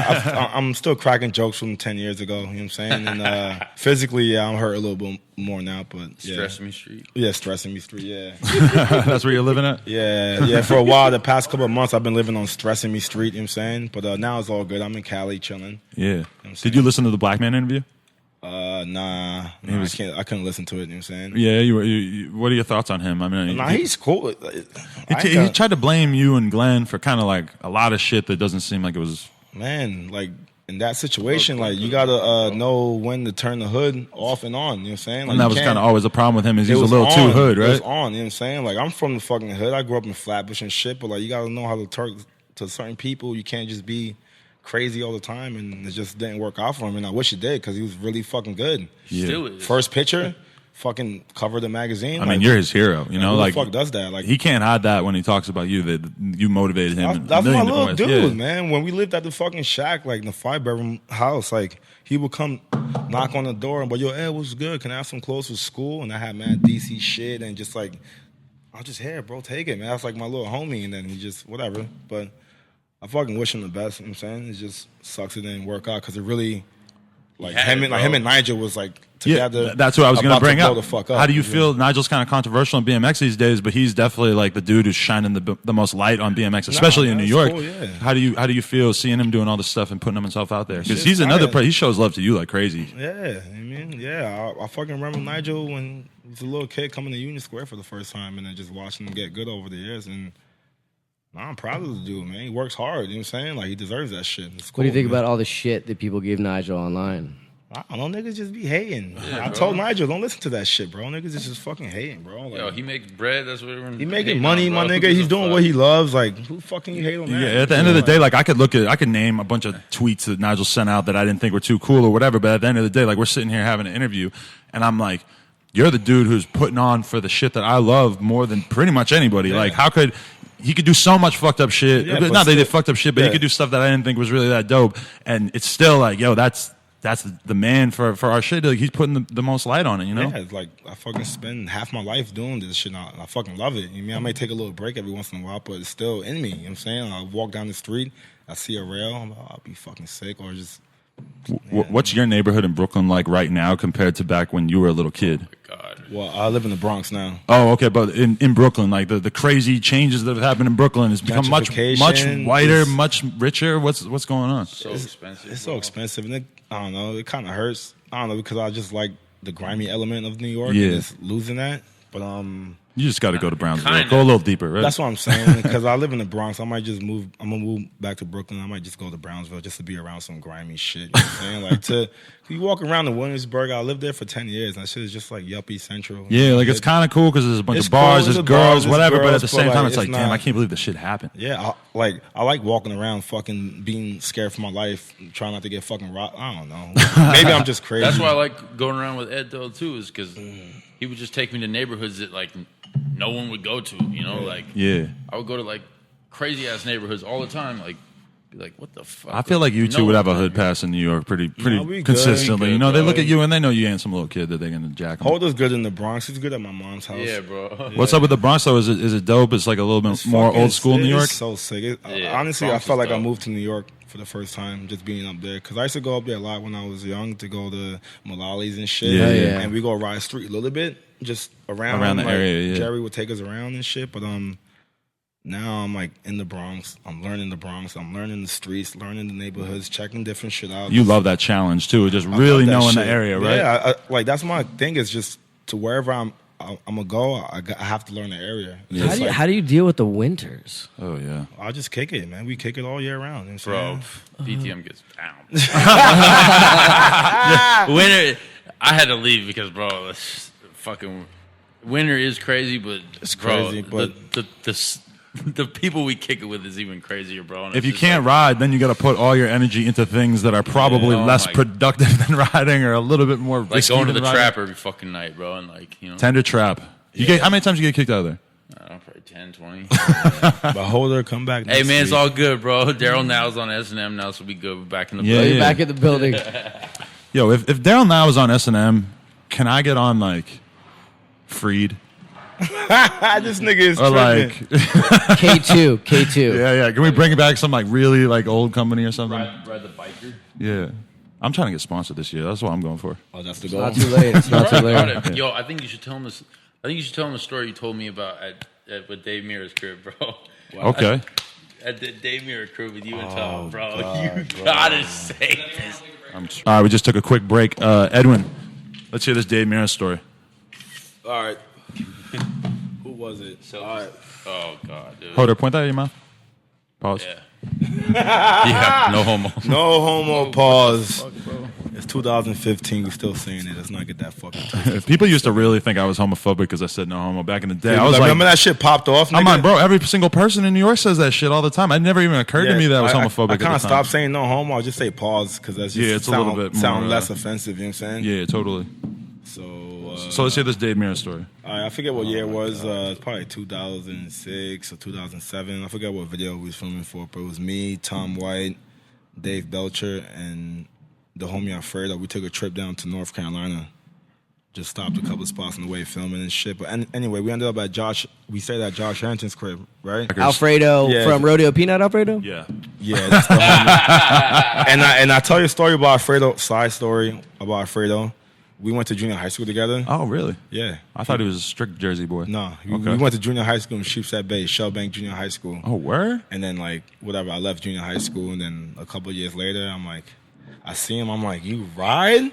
D: I'm still cracking jokes from 10 years ago, you know what I'm saying? And physically, yeah, I'm hurt a little bit more now, but yeah.
C: Stressing me street.
D: Yeah, stressing me street, yeah.
A: That's where you're living at?
D: Yeah. For a while, the past couple of months, I've been living on Stressing Me Street, you know what I'm saying? But now it's all good. I'm in Cali chilling.
A: Yeah.
D: I'm
A: Did you listen to the Blackman interview?
D: Nah, I couldn't listen to it. You know what I'm saying?
A: Yeah, what are your thoughts on him? I mean,
D: Nah, he's cool.
A: he tried to blame you and Glenn for kind of like a lot of shit that doesn't seem like it was.
D: Man, like in that situation, like you gotta know when to turn the hood off and on. You know what I'm saying? Like,
A: And that was kind of always a problem with him. Is he's a little
D: on.
A: too hood,
D: It was
A: right?
D: on. You know what I'm saying? Like I'm from the fucking hood. I grew up in Flatbush and shit, but like you gotta know how to talk to certain people. You can't just be crazy all the time, and it just didn't work out for him. And I wish it did because he was really fucking good.
A: Yeah.
C: Still is.
D: First picture, fucking covered the magazine.
A: I mean, you're his hero. You know,
D: who
A: like
D: the fuck does that? Like
A: he can't hide that when he talks about you. That you motivated him.
D: that's
A: in a
D: my
A: million
D: little
A: different
D: dude,
A: ways. Yeah.
D: man. When we lived at the fucking shack, like in the 5-bedroom house, like he would come knock on the door and, but yo, Ed, what's good? Can I have some clothes for school? And I had mad DC shit and just like, I'm just here, bro. Take it, man. That's like my little homie. And then he just whatever. But I fucking wish him the best. You know what I'm saying? It just sucks it didn't work out because it really, like him and Nigel was like together.
A: Yeah, that's what I was going to bring up.
D: The fuck up.
A: How do you feel? Nigel's kind of controversial in BMX these days, but he's definitely like the dude who's shining the most light on BMX, especially in New
D: that's
A: York.
D: cool, yeah.
A: How do you feel seeing him doing all this stuff and putting himself out there? Because
D: Shit's
A: he's another
D: fire.
A: he shows love to you like crazy.
D: Yeah, I mean, yeah. I fucking remember Nigel when he was a little kid coming to Union Square for the first time and then just watching him get good over the years. And I'm proud of the dude, man. He works hard, you know what I'm saying? Like, he deserves that shit. It's
B: What do you
D: cool,
B: think
D: man.
B: about all the shit that people give Nigel online?
D: I don't know, niggas just be hating.
C: Yeah,
D: I
C: bro.
D: told Nigel, don't listen to that shit, bro. Niggas is just fucking hating, bro. Like,
C: Yo, he makes bread. That's what everyone.
D: he making
C: hating
D: money,
C: on,
D: my
C: bro.
D: nigga.
C: Who
D: He's
C: gives a
D: doing
C: fuck?
D: what he loves. Like, who fucking you hate on that?
A: Yeah, at the end of the day, like I could name a bunch of tweets that Nigel sent out that I didn't think were too cool or whatever. But at the end of the day, like we're sitting here having an interview, and I'm like, you're the dude who's putting on for the shit that I love more than pretty much anybody. Like, how could he could do so much fucked up shit?
D: Yeah,
A: Not
D: but
A: that he did
D: still-
A: fucked up shit, but he
D: yeah.
A: could do stuff that I didn't think was really that dope. And it's still like, yo, that's the man for our shit. Like he's putting the most light on it, you know?
D: Yeah, it's like I fucking spend half my life doing this shit. I fucking love it. You know, I may take a little break every once in a while, but it's still in me. You know what I'm saying? I walk down the street, I see a rail, I'm like, I'll be fucking sick or just.
A: What's your neighborhood in Brooklyn like right now compared to back when you were a little kid?
C: God.
D: Well, I live in the Bronx now.
A: Oh, okay, but in Brooklyn, like the crazy changes that have happened in Brooklyn, it's become much
D: Gentrification,
A: whiter,
D: it's-
A: much richer. What's going on?
C: So expensive.
D: It's so
C: bro.
D: expensive, and I don't know. It kind of hurts. I don't know because I just like the grimy element of New York.
A: Yeah.
D: and it's losing that. But
A: You just got to go to Brownsville.
C: Kinda.
A: Go a little deeper, right?
D: that's what I'm saying. Because I live in the Bronx, I might just move. I'm gonna move back to Brooklyn. I might just go to Brownsville just to be around some grimy shit. You know what I'm saying? Like you walk around in Williamsburg. I lived there for 10 years, and that shit is just like yuppie central.
A: yeah, like it's kind of cool because there's a bunch
D: It's
A: of bars,
D: cool,
A: there's
D: there's
A: girls,
D: bars, there's
A: whatever. But at
D: girls,
A: the
D: but,
A: same time,
D: like,
A: it's like,
D: it's
A: damn,
D: not-
A: I can't believe this shit happened.
D: Yeah, I like walking around, fucking being scared for my life, trying not to get fucking robbed. I don't know. Maybe I'm just crazy.
C: That's why I like going around with Ed though too, is because he would just take me to neighborhoods that like no one would go to. You know, like
A: Yeah.
C: I would go to like crazy ass neighborhoods all the time. Like, be like, what the fuck?
A: I feel like you two
C: No
A: would have a
C: one-
A: hood pass in New York pretty
D: we good.
A: consistently.
C: We
A: You know,
C: good,
A: they look
C: bro.
A: at you and they know you ain't some little kid that they're gonna jack 'em.
D: Holder's good in the Bronx. He's good at my mom's house.
C: Yeah, bro.
A: What's up with the Bronx though? Is it dope? It's like a little bit
D: It's
A: more
D: fucking-
A: old school New York.
D: It's so sick.
C: Yeah,
D: Honestly,
C: Bronx
D: I felt
C: is
D: like I
C: dope.
D: moved to New York for the first time, just being up there. Because I used to go up there a lot when I was young to go to Mullali's and shit.
A: Yeah,
B: yeah.
D: And we go ride street a little bit, just around
A: Around the
D: like,
A: area, yeah.
D: Jerry would take us around and shit. But now I'm like in the Bronx. I'm learning the Bronx. I'm learning the streets, learning the neighborhoods, checking different shit out.
A: You love that challenge too. Just
D: I
A: really
D: love that
A: knowing the
D: shit.
A: area, right?
D: Yeah, like that's my thing. Is just to wherever I'm gonna go. I have to learn the area. It's like,
B: How do you deal with the winters?
A: Oh yeah.
D: I'll just kick it, man. We kick it all year round. You know what I'm
C: Bro,
D: saying?
C: BTM gets down. Winter, I had to leave because, bro, it's fucking winter is crazy, but
D: It's
C: bro,
D: crazy, but-
C: the people we kick it with is even crazier, bro. And
A: If
C: it's
A: you
C: just
A: can't
C: like,
A: ride, then you got to put all your energy into things that are probably
C: oh
A: less
C: my-
A: productive than riding, or a little bit more
C: like
A: risky
C: going to
A: than
C: the
A: riding.
C: trap every fucking night, bro, and like you know,
A: Tender trap. How many times you get kicked out of there?
C: I don't know, probably 10, 20.
D: But Holder, come back.
C: Hey
D: next
C: man, it's
D: week.
C: all good, bro. Daryl now's on S&M now, so we good. We're back in the
A: Yeah,
B: Are
C: building.
B: you back at the building?
A: Yo, if Daryl now is on S&M, can I get on like Freed
D: This nigga is
A: or
D: tripping.
A: like
B: K2.
A: yeah? Can we bring it back some like really like old company or something?
C: Ride the biker.
A: Yeah, I'm trying to get sponsored this year. That's what I'm going for.
D: Oh, that's the
B: It's
D: goal.
B: not too late. It's not too late.
C: Right. Yo, I think you should tell him this. I think you should tell him the story you told me about at with Dave Mirra's crib, bro.
A: Okay.
C: At the Dave Mirra crib with you and Tom, bro. You gotta say this.
A: All right, we just took a quick break. Edwin, let's hear this Dave Mirra story.
D: All right. Who was it? All right.
C: Oh God, dude.
A: Hoder, point that at your mouth. Pause.
C: Yeah. Yeah. No homo.
D: No homo. Pause. It's 2015. We still saying it. Let's not get that fucking twisted.
A: People used to really think I was homophobic because I said no homo back in the day. I was like,
D: remember that shit popped off?
A: I'm
D: nigga?
A: on, bro. Every single person in New York says that shit all the time. It never even occurred to me that I was homophobic.
D: I
A: at
D: kind
A: the
D: of
A: time.
D: stopped saying no homo. I'll just say pause because that's just
A: it's a little bit more,
D: sound less offensive. You know what I'm saying?
A: Yeah, totally.
D: So
A: let's hear this Dave Mirra story.
D: I forget what year it was. It's probably 2006 or 2007. I forget what video we was filming for, but it was me, Tom White, Dave Belcher, and the homie Alfredo. We took a trip down to North Carolina. Just stopped a couple of spots on the way filming and shit. But anyway, we ended up at we stayed at Josh Harrington's crib, right?
B: Alfredo from Rodeo Peanut Alfredo?
A: Yeah.
D: Yeah, that's the homie. and I tell you a story about Alfredo, side story about Alfredo. We went to junior high school together.
A: Oh, really?
D: Yeah.
A: I thought he was a strict Jersey boy.
D: No,
A: Okay.
D: we went to junior high school in Sheepshead Bay, Shellbank Junior High School.
A: Oh, where?
D: And then, like, whatever, I left junior high school, and then a couple of years later, I'm like, I see him, I'm like, you ride? I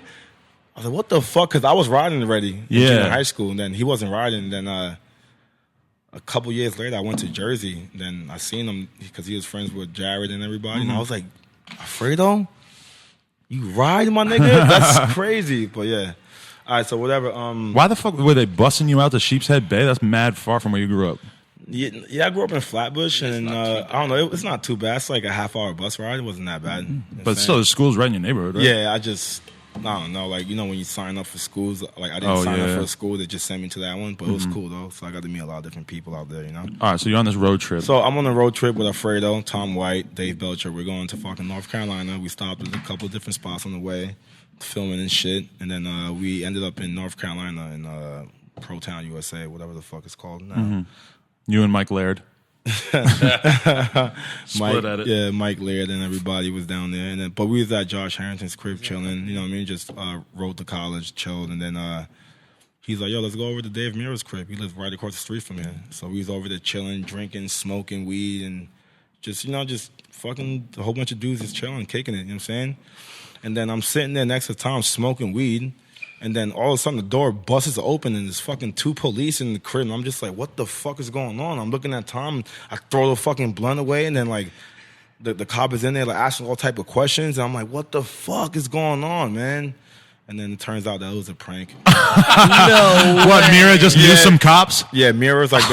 D: was like, what the fuck? Because I was riding already in junior high school, and then he wasn't riding. And then a couple years later, I went to Jersey, and then I seen him because he was friends with Jared and everybody, and I was like, Alfredo? You ride, my nigga? That's crazy. But yeah. All right, so whatever.
A: Why the fuck were they busing you out to Sheepshead Bay? That's mad far from where you grew up.
D: Yeah, I grew up in Flatbush, and I don't know. It's not too bad. It's like a half-hour bus ride. It wasn't that bad.
A: But still, the school's right in your neighborhood, right?
D: Yeah, I don't know. Like, you know, when you sign up for schools, like I didn't sign up for a school. They just sent me to that one, but it was cool, though. So I got to meet a lot of different people out there, you know?
A: All right, so you're on this road trip.
D: So I'm on a road trip with Alfredo, Tom White, Dave Belcher. We're going to fucking North Carolina. We stopped at a couple of different spots on the way, filming and shit. And then we ended up in North Carolina in Pro Town, USA, whatever the fuck it's called now.
A: You and Mike Laird.
D: Mike,
A: at it.
D: Yeah, Mike Laird and everybody was down there, and then but we was at Josh Harrington's crib chilling. You know what I mean? Just rode to college, chilled, and then he's like, "Yo, let's go over to Dave Mirra's crib. He lives right across the street from here." So we was over there chilling, drinking, smoking weed, and just fucking a whole bunch of dudes just chilling, kicking it. You know what I'm saying? And then I'm sitting there next to Tom smoking weed. And then all of a sudden the door busts open and there's fucking 2 police in the crib. And I'm just like, what the fuck is going on? I'm looking at Tom. I throw the fucking blunt away and then like the cop is in there like asking all type of questions. And I'm like, what the fuck is going on, man? And then it turns out that it was a prank.
B: No.
A: What, Mirra just knew some cops?
D: Yeah, Mirror's like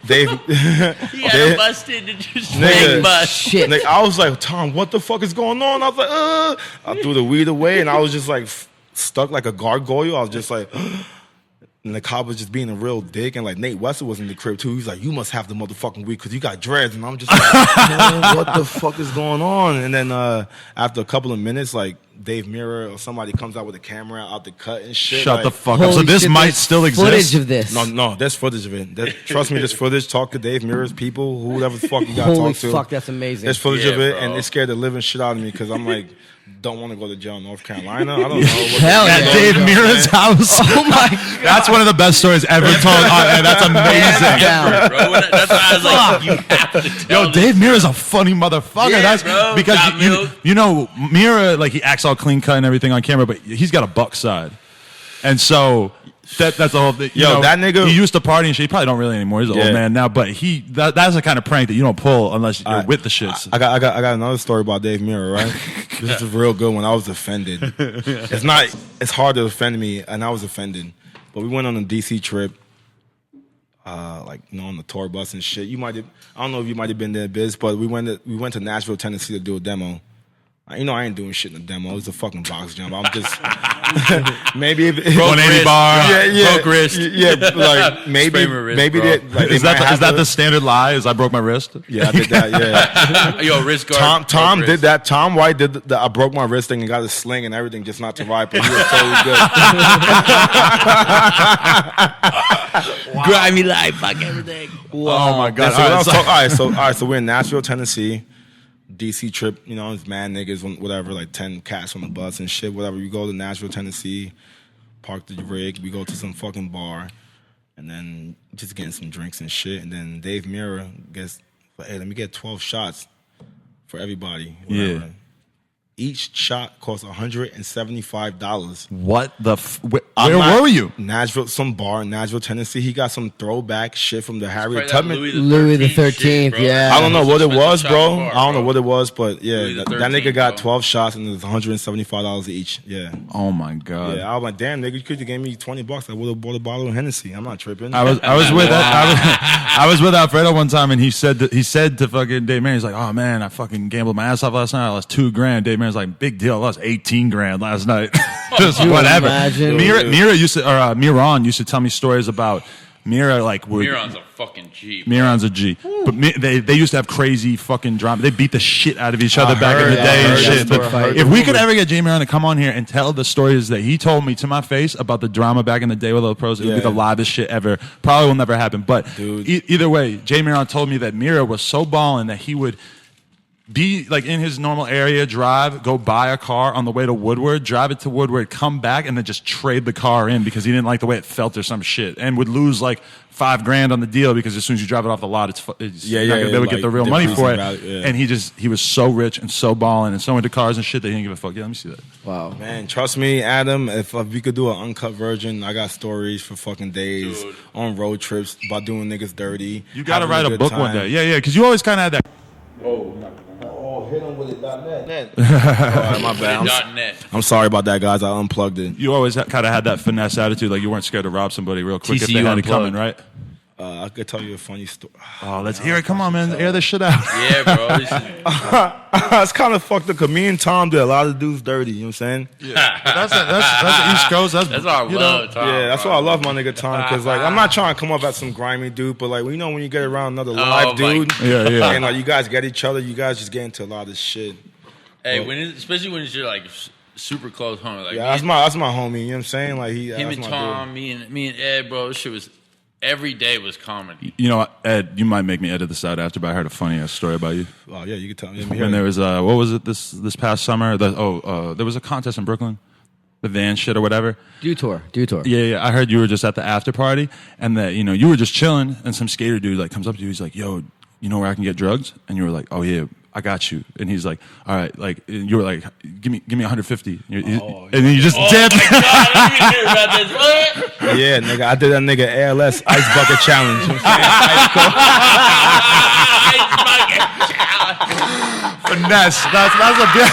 D: Dave.
E: He got busted to just fake bust.
B: Shit.
D: Like, I was like, Tom, what the fuck is going on? I was like, I threw the weed away and I was just like stuck like a gargoyle. I was just like, and the cop was just being a real dick. And like Nate Wessel was in the crib too. He's like, you must have the motherfucking weed because you got dreads. And I'm just like, man, what the fuck is going on? And then after a couple of minutes, like Dave Mirra or somebody comes out with a camera out the cut and shit.
A: Shut
D: like,
A: the fuck up. So this
B: shit,
A: might
B: there's
A: still exist.
B: Footage of this.
D: No, there's footage of it. Trust me, there's footage. Talk to Dave Mirra's people, whoever the fuck you got to
B: Holy
D: talk to.
B: fuck, that's amazing.
D: There's footage
C: Yeah,
D: of it,
C: bro.
D: and it scared the living shit out of me because I'm like, don't want to go to jail in North Carolina. I don't know. What
B: Hell
A: At
B: yeah.
A: Dave Mirra's house.
B: Oh my God.
A: That's one of the best stories ever told. That's amazing.
B: Down.
C: Bro, that's why I was like, you have to tell
A: Yo, Dave Mirra's a funny motherfucker.
C: Yeah,
A: That's
C: bro.
A: because
C: Got milk.
A: you know Mirra, like he acts all clean cut and everything on camera, but he's got a buck side, and so that's the whole thing.
D: Yo, that nigga-
A: he used to party and shit. He probably don't really anymore. He's an
D: Yeah.
A: old man now, but that's the kind of prank that you don't pull unless you're with the shits.
D: I got another story about Dave Mirra, right? This is a real good one. I was offended. It's hard to offend me, and I was offended. But we went on a DC trip, on the tour bus and shit. I don't know if you might have been there, Biz, but we went to Nashville, Tennessee to do a demo. You know, I ain't doing shit in the demo. It was a fucking box jump. I'm just maybe if
A: 180 bar.
C: Broke wrist.
D: Yeah, like maybe
C: Sprain my wrist,
D: maybe
C: bro.
D: they
A: Is
D: might have
A: that
D: to-
A: the standard lie? Is I broke my wrist?
D: Yeah, I did that. Yeah.
C: Yo, wrist guard.
D: Tom
C: broke
D: did
C: wrist.
D: that. Tom White did the I broke my wrist thing and got a sling and everything just not to ride, but he was totally good.
E: Grimy life, fuck everything.
A: Oh my god!
D: All right, so we're in Nashville, Tennessee. DC trip, it's mad niggas, whatever, like 10 cats on the bus and shit, whatever. We go to Nashville, Tennessee, park the rig, we go to some fucking bar, and then just getting some drinks and shit. And then Dave Mirra gets, hey, let me get 12 shots for everybody. Whatever.
A: Yeah.
D: Each shot cost $175.
A: What the? Where were you?
D: Nashville, some bar in Nashville, Tennessee. He got some throwback shit from the Harriet
C: Probably that
D: Tubman.
B: Louis the
C: shit,
B: 13th,
C: bro.
B: yeah.
D: I don't know what it was, bro.
C: Bar,
D: I don't know what it was, but yeah,
C: Louis the
D: that nigga
C: 13th,
D: got
C: bro.
D: 12 shots and it was $175 each. Yeah.
A: Oh my god.
D: Yeah, I was like, damn, nigga, you could have gave me $20. I would have bought a bottle of Hennessy. I'm not tripping.
A: I was with Alfredo one time, and he said to fucking Dave Mirra, he's like, "Oh man, I fucking gambled my ass off last night. I lost $2,000." Dave Mirra's like, "Big deal, I lost $18,000 last night." Just
B: Can you
A: whatever.
B: imagine?
A: Mirra used to, or Miran used to tell me stories about Mirra, like
C: Miron's a fucking G.
A: Miran's a G. But they used to have crazy fucking drama. They beat the shit out of each other back in the day and shit. But if we could ever get Jay Miran to come on here and tell the stories that he told me to my face about the drama back in the day with the pros, it would be the livest shit ever. Probably will never happen. But either way, Jay Miran told me that Mirra was so ballin' that he would be like in his normal area, go buy a car on the way to Woodward, drive it to Woodward, come back, and then just trade the car in because he didn't like the way it felt or some shit, and would lose like $5,000 on the deal because as soon as you drive it off the lot, you're not gonna be able to get the real money for it. And he was so rich and so ballin' and so into cars and shit that he didn't give a fuck. Yeah, let me see that.
B: Wow.
D: Man, trust me, Adam, if we could do an uncut version, I got stories for fucking days on road trips about doing niggas dirty.
A: You gotta
D: having
A: write a
D: good
A: book
D: time.
A: one day. Yeah, because you always kind of had that.
D: Oh, hit him with it. .net. My bad.
C: .net.
D: I'm sorry about that, guys. I unplugged it.
A: You always kind of had that finesse attitude, like you weren't scared to rob somebody real quick if
C: TCU
A: they had it
C: unplugged.
A: coming, right?
D: I could tell you a funny story.
A: Oh, let's hear it. Come on, man. Air this shit out.
C: Yeah, bro. This is-
D: It's kind of fucked up because me and Tom did a lot of dudes dirty. You know what I'm saying?
A: That's the East Coast.
C: That's our love, Tom.
D: Yeah, that's
C: bro.
D: why I love my nigga Tom because like I'm not trying to come up at some grimy dude, but like you know when you get around another live
C: my
D: dude,
A: Yeah.
D: and like you guys get each other, you guys just get into a lot of shit.
C: Hey, especially when you're like super close homie. Like
D: Yeah,
C: me
D: that's my homie. You know what I'm saying? Like
C: him
D: that's
C: and
D: my
C: Tom, me and Ed, bro. This shit was every day was comedy.
A: You know, Ed, you might make me edit this out after, but I heard a funny ass story about you.
D: dude. Oh yeah, you can tell me.
A: When there was what was it this past summer? There was a contest in Brooklyn, the van shit or whatever.
B: Do tour.
A: Yeah. I heard you were just at the after party, and that you were just chilling, and some skater dude like comes up to you. He's like, "Yo, you know where I can get drugs?" And you were like, "Oh yeah, I got you." And he's like, "All right," like and you were like, "Give me 150," and then you just dipped.
C: God, I didn't hear about this. What?
D: Yeah, nigga, I did that nigga ALS ice bucket challenge. You know what I'm saying?
A: Finesse. That's a bit.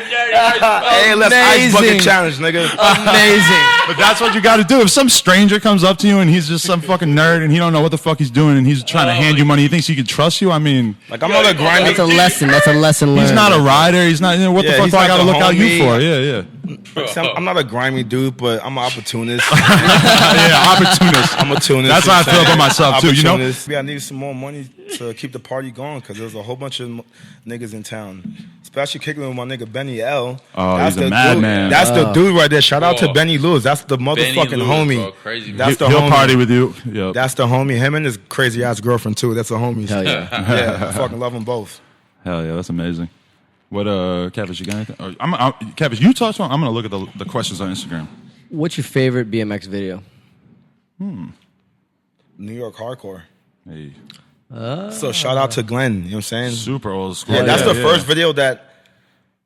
D: ALS ice bucket challenge, nigga.
B: Amazing.
A: But that's what you got to do. If some stranger comes up to you and he's just some fucking nerd and he don't know what the fuck he's doing and he's trying to hand you money, he thinks he can trust you. I mean,
D: Like I'm not a grimy.
B: That's a lesson. That's a lesson learned.
A: he's not a rider. He's not. What
D: Yeah,
A: the fuck
D: he's
A: do I
D: not
A: got to
D: the
A: look out you
D: homie.
A: for? Yeah.
D: I'm not a grimy dude, but I'm an opportunist.
A: Yeah, opportunist.
D: I'm a tunist.
A: That's how I feel about myself too. You know.
D: Opportunist. Yeah, I need some more money to keep the party going because there's a whole bunch of niggas in town. Especially kicking with my nigga Benny L.
A: Oh,
D: That's
A: he's a
D: the
A: madman.
D: dude. That's the dude right there. Shout out to
C: Whoa.
D: Benny Lewis. That's the motherfucking
C: Benny Lewis,
D: homie.
C: bro. Crazy.
D: That's the
A: He'll
D: homie.
A: party with you. Yep.
D: That's the homie. Him and his crazy ass girlfriend too. That's the homies.
B: Hell yeah.
D: Yeah, I fucking love them both.
A: Hell yeah, that's amazing. What Cavish, you got anything? Or, Cavish, you talk to him. I'm gonna look at the questions on Instagram.
B: What's your favorite BMX video?
D: New York hardcore.
A: Hey,
D: So shout out to Glenn. You know what I'm saying?
A: super old school.
D: Yeah, that's the first video that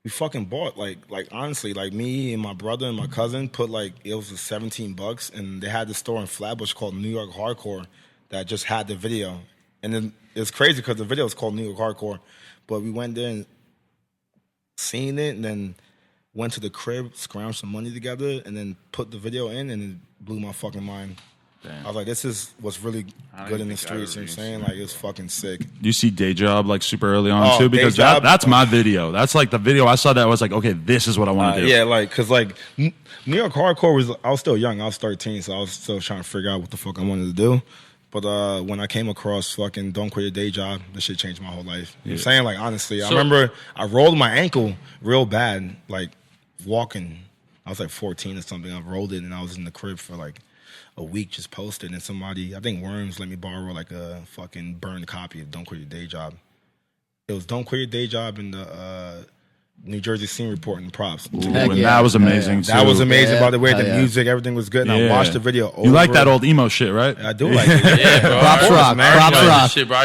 D: we fucking bought. Like honestly, like me and my brother and my cousin put like it was $17, and they had this store in Flatbush called New York Hardcore that just had the video. And then it's crazy because the video is called New York Hardcore, but we went there and seen it, and then went to the crib, scrounged some money together, and then put the video in, and it blew my fucking mind.
A: Damn.
D: I was like, this is what's really good in the streets. You know what I'm saying? Like, it's fucking sick.
A: You see Day Job like super early on
D: Oh,
A: too, because
D: Day Job.
A: that's my video. That's like the video I saw that I was like, okay, this is what I want to do.
D: Yeah, like, cause like New York hardcore was, I was still young. I was 13, so I was still trying to figure out what the fuck I wanted to do. But when I came across fucking Don't Quit Your Day Job, that shit changed my whole life. You know what I'm saying? Like, honestly, I remember I rolled my ankle real bad, like walking. I was like 14 or something. I rolled it and I was in the crib for like a week just posted, and somebody, I think Worms, let me borrow like a fucking burned copy of Don't Quit Your Day Job. It was Don't Quit Your Day Job and the New Jersey Scene Report and Props.
A: Ooh,
B: Heck
A: and
B: yeah.
A: that was amazing
D: That
A: too.
D: was amazing.
B: Yeah.
D: By the way,
B: Hell
D: the
B: yeah.
D: music, everything was good. And
A: Yeah.
D: I watched the video over.
A: You like that old emo shit, right?
D: I do like it.
C: Yeah, bro.
B: Props
C: I-
B: rock,
D: man.
B: props
C: I-
B: rock.
C: Shit, bro.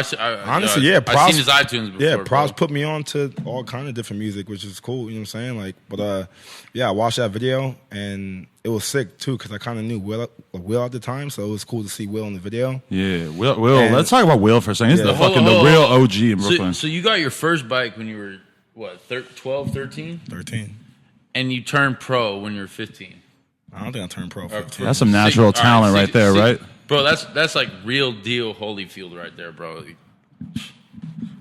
D: Honestly, yeah,
C: I've
D: Props-
C: seen his iTunes before.
D: Yeah, Props
C: bro.
D: put me on to all kind of different music, which is cool. You know what I'm saying? Like, but yeah, I watched that video and it was sick too because I kind of knew Will at the time, so it was cool to see Will in the video.
A: Yeah, Will.
D: And-
A: let's talk about Will for a second. He's
D: Yeah.
A: the
C: Hold
A: fucking
C: on, hold
A: the real
C: on.
A: OG in Brooklyn.
C: So you got your first bike when you were what, 12, 13,
D: 13.
C: and you turned pro when you were 15.
D: I don't think I turned pro. 15.
A: That's some natural
C: All right,
A: talent right there, right?
C: Bro, that's like real deal Holyfield right there, bro.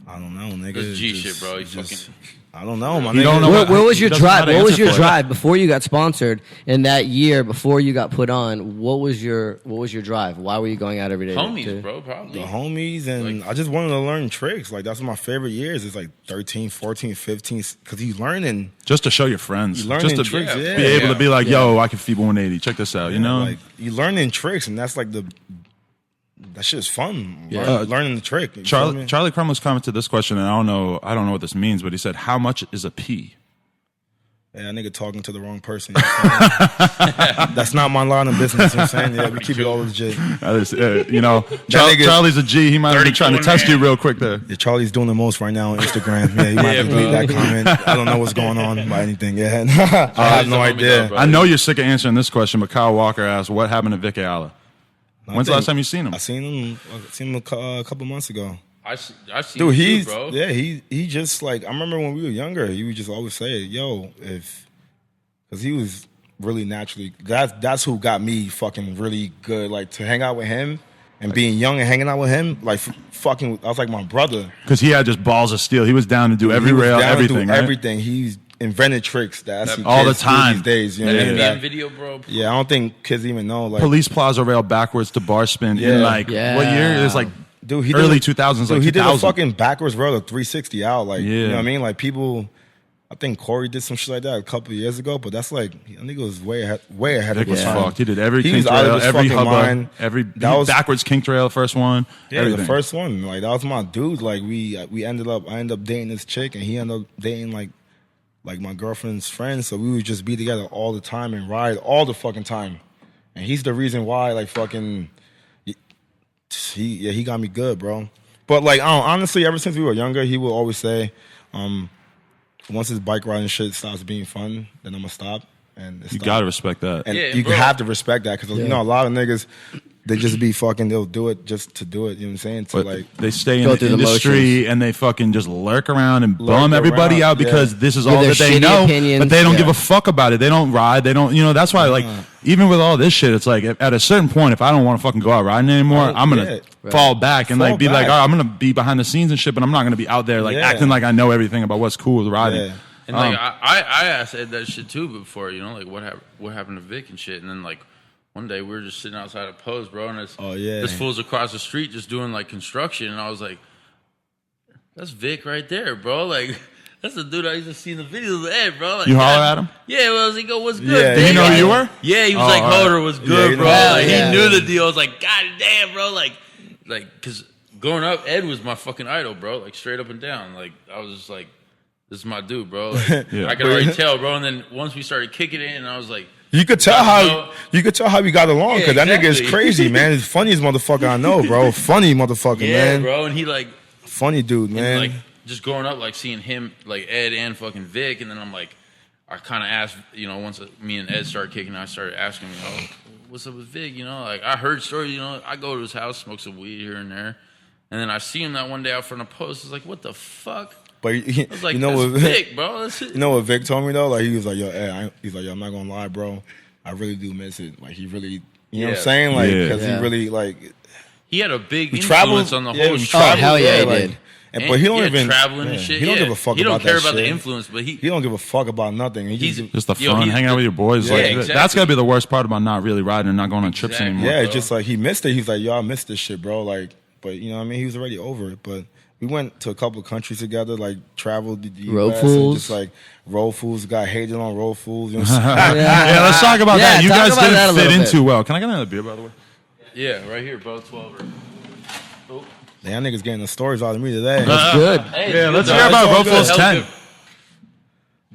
D: I don't know, nigga.
C: That's
D: It's
C: G
D: just-
C: shit, bro. You
D: it's just-
C: fucking.
D: I don't know, my
A: You
D: nigga.
A: don't know
B: What was
A: he
B: your
A: doesn't know how
B: drive?
A: to
B: What was
A: answer
B: your
A: for it.
B: drive before you got sponsored? In that year before you got put on, what was your drive? Why were you going out every day?
C: Homies, bro, probably.
D: The homies, and
C: Like-
D: I just wanted to learn tricks. Like, that's my favorite years. It's like 13, 14, 15, because you learning.
A: Just to show your friends,
D: You learning
A: just to
D: tricks,
C: yeah.
A: be able
C: Yeah.
A: to be like, "Yo, I can feed 180. Check this out." You know,
D: Like, you learning tricks, and that's like that shit's fun.
B: Yeah.
D: Learning the trick. You feel me?
A: Charlie Crumless commented this question, and I don't know what this means, but he said, "How much is a pea?"
D: Yeah, that nigga talking to the wrong person. You know what I'm saying? That's not my line of business. You know what I'm saying? Yeah, we keep it all legit.
A: That is, you know,
D: nigga-
A: Charlie's a G. He might have been trying to
C: 32
A: test you real quick there.
D: Yeah, Charlie's doing the most right now on Instagram. Yeah, he might have to delete that comment. I don't know what's going on by anything. Yeah, I have no
C: the homie
D: idea.
C: though, bro.
A: I know you're sick of answering this question, but Kyle Walker asked, "What happened to Vic Ayala?" When's the last time you seen him?
D: I seen him a couple months ago.
C: I seen
D: Dude,
C: you
D: he's
C: too, bro.
D: yeah, he just like I remember when we were younger, he would just always say, "Yo, because he was really naturally that's who got me fucking really good, like to hang out with him and being young and hanging out with him, like fucking, I was like my brother.
A: Because he had just balls of steel. He was down to do every
D: He was
A: rail,
D: down to do
A: everything, right?
D: everything. He's invented tricks that I see
A: all the
D: kids do
A: time.
D: these days. You know
C: That
D: what I mean?
C: NBM
D: That-
C: video, bro.
D: yeah, I don't think kids even know. Like,
A: Police Plaza rail backwards to bar spin in
D: Yeah.
A: like what year? It was like
D: dude, he
A: early
D: did,
A: 2000s,
D: dude,
A: like
D: he did a
A: 2000.
D: fucking backwards roll of 360 out. Like, you
A: Yeah.
D: know what I mean? Like people. I think Cory did some shit like that a couple of years ago, but that's like I think it was way ahead
A: Vic
D: of
A: was
D: his time.
A: fucked. He did every
D: He
A: kink
D: was out of
A: trail,
D: his
A: every
D: fucking
A: hubba,
D: mind.
A: every
D: That was-
A: backwards kink trail, first one.
D: Yeah,
A: everything.
D: the first one. Like that was my dude. Like I ended up dating this chick, and he ended up dating like my girlfriend's friend. So we would just be together all the time and ride all the fucking time. And he's the reason why like fucking he got me good, bro. But like honestly, ever since we were younger, he would always say, once his bike riding shit stops being fun, then I'm gonna stop. And
A: You gotta respect that.
D: and
C: Yeah,
D: you
C: bro.
D: have to respect that because you know a lot of niggas they just be fucking. They'll do it just to do it. You know what I'm saying? To
A: But
D: like
A: they stay in
B: Go
A: the
B: through the
A: industry
B: motions.
A: and they fucking just lurk around and
D: Lurk
A: bum everybody
D: around,
A: out because
D: yeah.
A: this is
B: With
A: all
B: their
A: that they
B: shitty
A: know.
B: opinions,
A: But they don't give
B: yeah.
A: a fuck about it. They don't ride. They don't. You know. That's why like even with all this shit, it's like at a certain point, if I don't want to fucking go out riding anymore, I'm gonna fall back and
D: Fall
A: like be like,
D: back.
A: all right, I'm gonna be behind the scenes and shit, but I'm not gonna be out there like
D: Yeah.
A: acting like I know everything about what's cool with riding.
D: Yeah.
C: And like I asked Ed that shit too before, you know, like what happened to Vic and shit. And then like one day we were just sitting outside of Post, bro, and this fool's across the street just doing like construction, and I was like, that's Vic right there, bro. Like that's the dude I used to see in the videos of Ed, bro. Like,
A: You holler at him?
C: Yeah, well, he go, what's good,
D: Yeah,
C: Vic?
A: Did he know who you were?
C: Yeah, he was
A: Oh,
C: like,
A: all right.
C: Hoder was good,
D: you
C: bro.
D: know.
C: Like,
B: Yeah.
C: he knew the deal. I was like, God damn, bro. Like, because growing up, Ed was my fucking idol, bro. Like, straight up and down. Like, I was just like, this is my dude, bro. Like,
A: Yeah.
C: I could already tell, bro. And then once we started kicking it in, I was like,
D: You could tell how we got along because
C: Yeah,
D: that nigga is
C: exactly.
D: crazy, man. He's the funniest motherfucker I know, bro. Funny motherfucker,
C: yeah,
D: man.
C: bro. And he like,
D: Funny dude, man.
C: like just growing up, like seeing him, like Ed and fucking Vic, and then I'm like, I kind of asked, you know, once me and Ed started kicking, I started asking, you know, what's up with Vic? You know, like I heard stories, you know, I go to his house, smoke some weed here and there, and then I see him that one day out front of Post. I was like, what the fuck?
D: but
C: I was like,
D: you know
C: that's
D: what?
C: Vic, bro. That's it.
D: You know what Vic told me though? Like he was like, yo, he's like, yo, I'm not gonna lie, bro. I really do miss it. Like he really, you know what I'm
C: Yeah.
D: saying? Like
A: Yeah.
D: because
B: Yeah.
D: he really like
C: He had a big
D: we
C: influence
D: traveled
C: on the
D: yeah,
C: whole
D: we
C: shit.
D: traveled,
B: hell yeah, he
D: like,
B: did.
D: And, but he don't even
C: traveling
D: yeah,
C: and shit.
D: He don't
C: yeah.
D: give a fuck
C: He
D: about
C: don't care
D: that
C: about the
D: shit.
C: influence, but
D: He don't give a fuck about nothing. He
C: He's-
D: just
A: Just the
C: Yo,
A: fun,
C: he-
A: hanging out with your boys.
D: Yeah,
A: like
C: exactly.
A: that's gotta be the worst part about not really riding and not going on trips
C: Exactly.
A: anymore.
D: yeah,
C: bro.
D: it's just like he missed it. He's like, yo, I missed this shit, bro. Like, but you know what I mean? He was already over it. But we went to a couple of countries together, like traveled the
B: Road
D: US
B: Fools.
D: and just like road fools, got hated on road fools. You know what I'm saying?
A: Yeah, let's talk about
B: Yeah,
A: that. You
B: talk
A: guys
B: about that a
A: didn't fit
B: little
A: in
B: bit.
A: too well. Can I get another beer, by the way?
C: yeah, right here, bro. 12.
D: Damn, niggas getting the stories out of me today.
B: That's good.
C: Hey,
A: Yeah,
C: good
A: let's
C: dog.
A: hear about
C: It's all
A: Road
C: good.
A: Fools
C: Hell
A: 10.
C: good.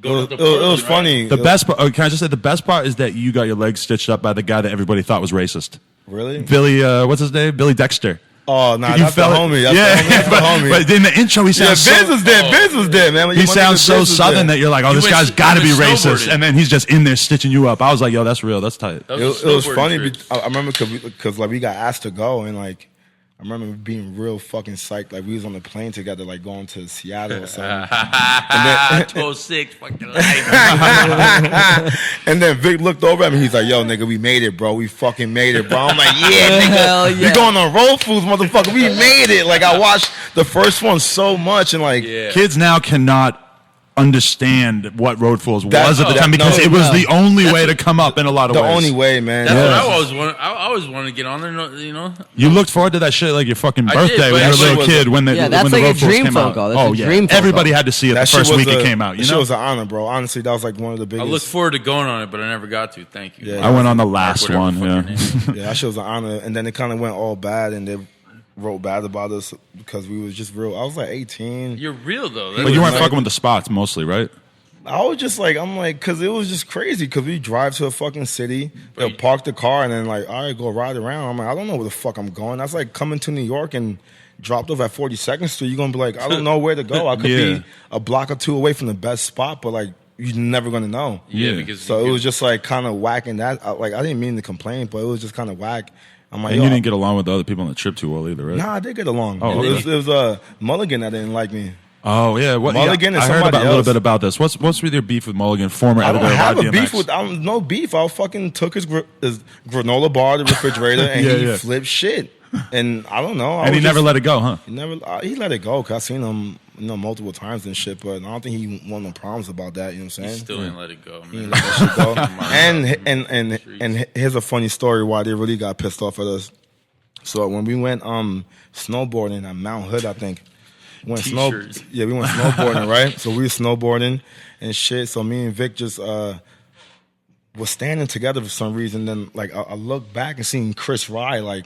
D: It was funny.
A: The best part, can I just say the best part is that you got your legs stitched up by the guy that everybody thought was racist.
D: Really?
A: Billy, what's his name? Billy Dexter.
D: Oh, nah, that's the homie. That's the homie.
A: But in the intro, he sounds
D: Vince was there. Vince was there, man.
A: He sounds so southern that you're like, oh, this guy's got to be racist. And then he's just in there stitching you up. I was like, yo, that's real. That's tight.
D: It was funny. I remember because like we got asked to go and like I remember being real fucking psyched. Like we was on the plane together, like going to Seattle or something.
C: 12-6 fucking life.
D: And then Vic looked over at me. He's like, "Yo, nigga, we made it, bro. We fucking made it, bro." I'm like, "Yeah, nigga, we going on Road Foods, motherfucker. We made it." Like I watched the first one so much, and like
A: kids now cannot understand what Road Fools was at the time because it was the only way to come up in a lot of ways.
D: The only way, man.
C: That's what I always wanted. I always wanted to get on there. You know,
A: you looked forward to that shit like your fucking birthday when you were a little kid. When the
B: that's
A: when
B: like
A: the Road Fools came out.
B: Oh yeah,
A: everybody had to see it the first week it came out. You know,
D: it was an honor, bro. Honestly, that was like one of the biggest.
C: I look forward to going on it, but I never got to. Thank you.
A: Yeah, I went on the last one.
D: Yeah, that shit was an honor, and then it kind of went all bad, and they wrote bad about us because we was just real. I was like 18.
C: You're real though.
A: But you weren't fucking with the spots mostly, right?
D: I was just like, I'm like, because it was just crazy. Because we drive to a fucking city, they'll park the car, and then like, all right, go ride around. I'm like, I don't know where the fuck I'm going. That's like coming to New York and dropped off at 42nd Street. You're gonna be like, I don't know where to go. I could be a block or two away from the best spot, but like, you're never gonna know.
C: Yeah, because
D: so it was just like kind of whacking that. Like I didn't mean to complain, but it was just kind of whack. I'm like,
A: and you didn't get along with the other people on the trip too well either, right?
D: Nah, I did get along.
A: Oh,
D: it was Mulligan that didn't like me.
A: Oh yeah,
D: Mulligan and
A: I heard
D: somebody
A: a little bit about this. What's with your beef with Mulligan, former editor of
D: I don't have a
A: BMX?
D: beef with. No beef. I fucking took his granola bar to the refrigerator and he flipped shit. And I don't know.
A: And he never let it go, huh?
D: He let it go. Cause I seen him, multiple times and shit. But I don't think he won no problems about that. You know what I'm saying?
C: He still didn't let it go.
D: He didn't let that shit go. and here's a funny story why they really got pissed off at us. So when we went snowboarding at Mount Hood, I think. We went snowboarding, right? So we were snowboarding and shit. So me and Vic just was standing together for some reason. Then like I looked back and seen Chris Rye like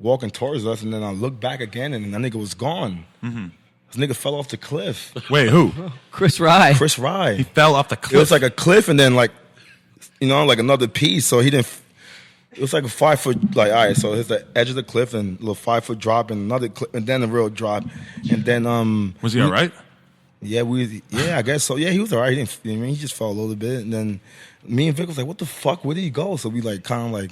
D: walking towards us, and then I looked back again, and that nigga was gone. Mm-hmm. This nigga fell off the cliff.
A: Wait, who?
B: Chris Rye.
D: Chris Rye.
A: He fell off the cliff.
D: It was like a cliff, and then like like another piece. So he didn't. It was like a 5-foot, like, all right, so it's the edge of the cliff and a little 5-foot drop and another cliff and then a real drop. And then,
A: was he all right?
D: Yeah, I guess so. Yeah, he was all right. He just fell a little bit. And then me and Vic was like, what the fuck? Where did he go? So we like kind of like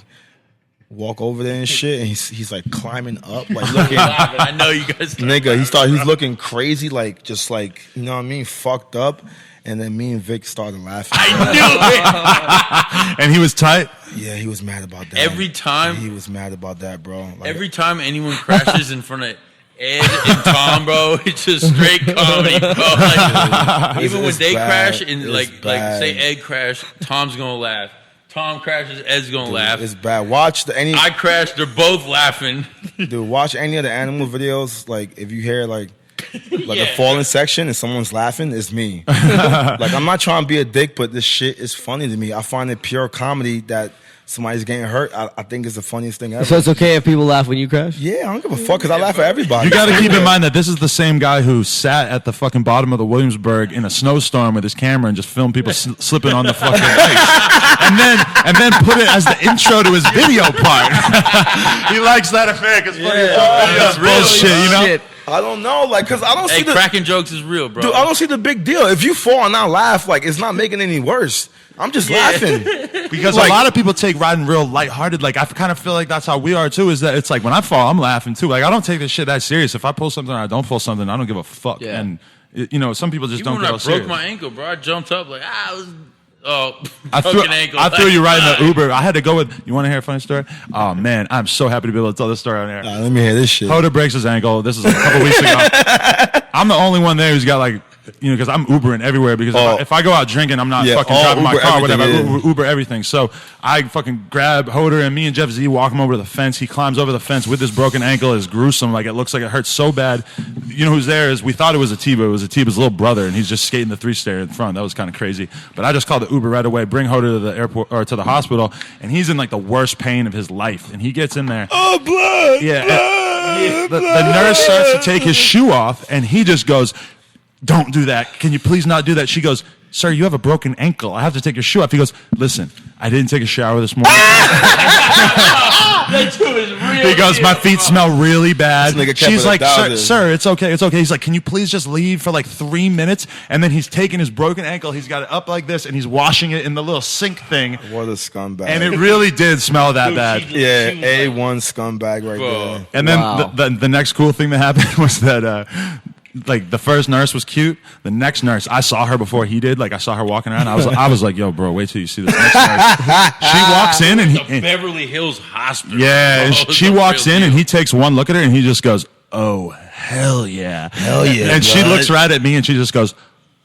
D: walk over there and shit. And he's like climbing up, like looking.
C: I know you guys.
D: Nigga, he's looking crazy, like just like, you know what I mean? Fucked up. And then me and Vic started laughing.
C: I knew it.
A: And he was tight?
D: Yeah, he was mad about that.
C: Every time.
D: He was mad about that, bro. Like,
C: every time anyone crashes in front of Ed and Tom, bro, it's just straight comedy, bro. Like, even when they crash and like say Ed crash, Tom's gonna laugh. Tom crashes, Ed's gonna laugh.
D: It's bad. I
C: crash, they're both laughing.
D: Dude, watch any of the animal videos. Like if you hear like a falling section and someone's laughing, it's me. Like I'm not trying to be a dick, but this shit is funny to me. I find it pure comedy that somebody's getting hurt. I think it's the funniest thing ever.
B: So it's okay if people laugh when you crash?
D: Yeah, I don't give a fuck because I laugh at everybody.
A: You got to keep in mind that this is the same guy who sat at the fucking bottom of the Williamsburg in a snowstorm with his camera and just filmed people slipping on the fucking ice. And then put it as the intro to his video part. He likes that effect. It's funny. That's bullshit, you know? Shit.
D: I don't know, like, because I don't see
C: cracking jokes is real, bro.
D: Dude, I don't see the big deal. If you fall and I laugh, like, it's not making it any worse. I'm just laughing.
A: Because like, a lot of people take riding real lighthearted. Like, I kind of feel like that's how we are, too, is that it's like when I fall, I'm laughing, too. Like, I don't take this shit that serious. If I pull something or I don't pull something, I don't give a fuck. Yeah. And, some people just don't get all serious.
C: When I broke my ankle, bro, I jumped up like, it was... Oh,
A: I threw you right in the Uber. I had to go with. You want to hear a funny story? Oh man, I'm so happy to be able to tell this story on air.
D: Let me hear this shit.
A: Hoder breaks his ankle. This is a couple weeks ago. I'm the only one there who's got like, because I'm Ubering everywhere because if I go out drinking, I'm not fucking driving my car, whatever. I Uber everything. So I fucking grab Hoder and me and Jeff Z walk him over to the fence. He climbs over the fence with his broken ankle. It's gruesome. Like it looks like it hurts so bad. You know who's there is we thought it was Atiba. It was Atiba's little brother, and he's just skating the 3-stair in front. That was kind of crazy. But I just called the Uber right away. Bring Hoder to the airport or to the hospital, and he's in like the worst pain of his life. And he gets in there.
D: Oh, blood!
A: Yeah. The nurse starts to take his shoe off, and he just goes, don't do that. Can you please not do that? She goes, sir, you have a broken ankle. I have to take your shoe off. He goes, listen, I didn't take a shower this morning.
C: That dude is real.
A: He goes, my feet smell really bad.
D: This nigga kept
A: She's
D: it
A: like,
D: 1,000.
A: sir, it's okay. It's okay. He's like, can you please just leave for like 3 minutes? And then he's taking his broken ankle. He's got it up like this, and he's washing it in the little sink thing.
D: What a scumbag.
A: And it really did smell that bad.
D: Yeah, A1 scumbag right there.
A: And then
B: Wow.
A: the next cool thing that happened was that like the first nurse was cute. The next nurse, I saw her before he did. Like I saw her walking around. I was like, yo, bro, wait till you see this next nurse. She walks in and
C: The Beverly Hills Hospital.
A: yeah, and
C: bro.
A: she
C: It's a
A: walks
C: real
A: in and
C: deal.
A: he takes one look at her and he just goes, oh hell yeah,
D: Hell yeah,
A: and she
D: blood.
A: looks right at me and she just goes,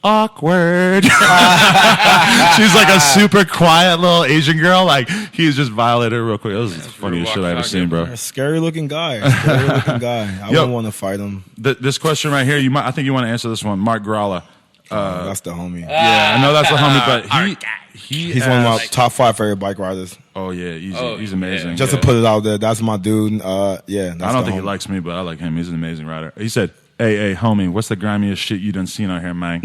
A: awkward. She's like a super quiet little Asian girl. Like he's just violated her real quick. That was the funniest shit I ever seen, bro.
D: A scary looking guy. I wouldn't want to fight him.
A: This question right here, I think you want to answer this one, Mark Gralla.
D: That's the homie.
A: Yeah, I know that's the homie, but
D: He's one of my top 5 favorite bike riders.
A: Oh yeah, he's amazing.
C: yeah.
D: Just to put it out there, that's my dude. Yeah, that's
A: I don't think
D: the
A: he
D: homie.
A: likes me, but I like him. He's an amazing rider. He said, hey, homie, what's the grimiest shit you done seen out here, man?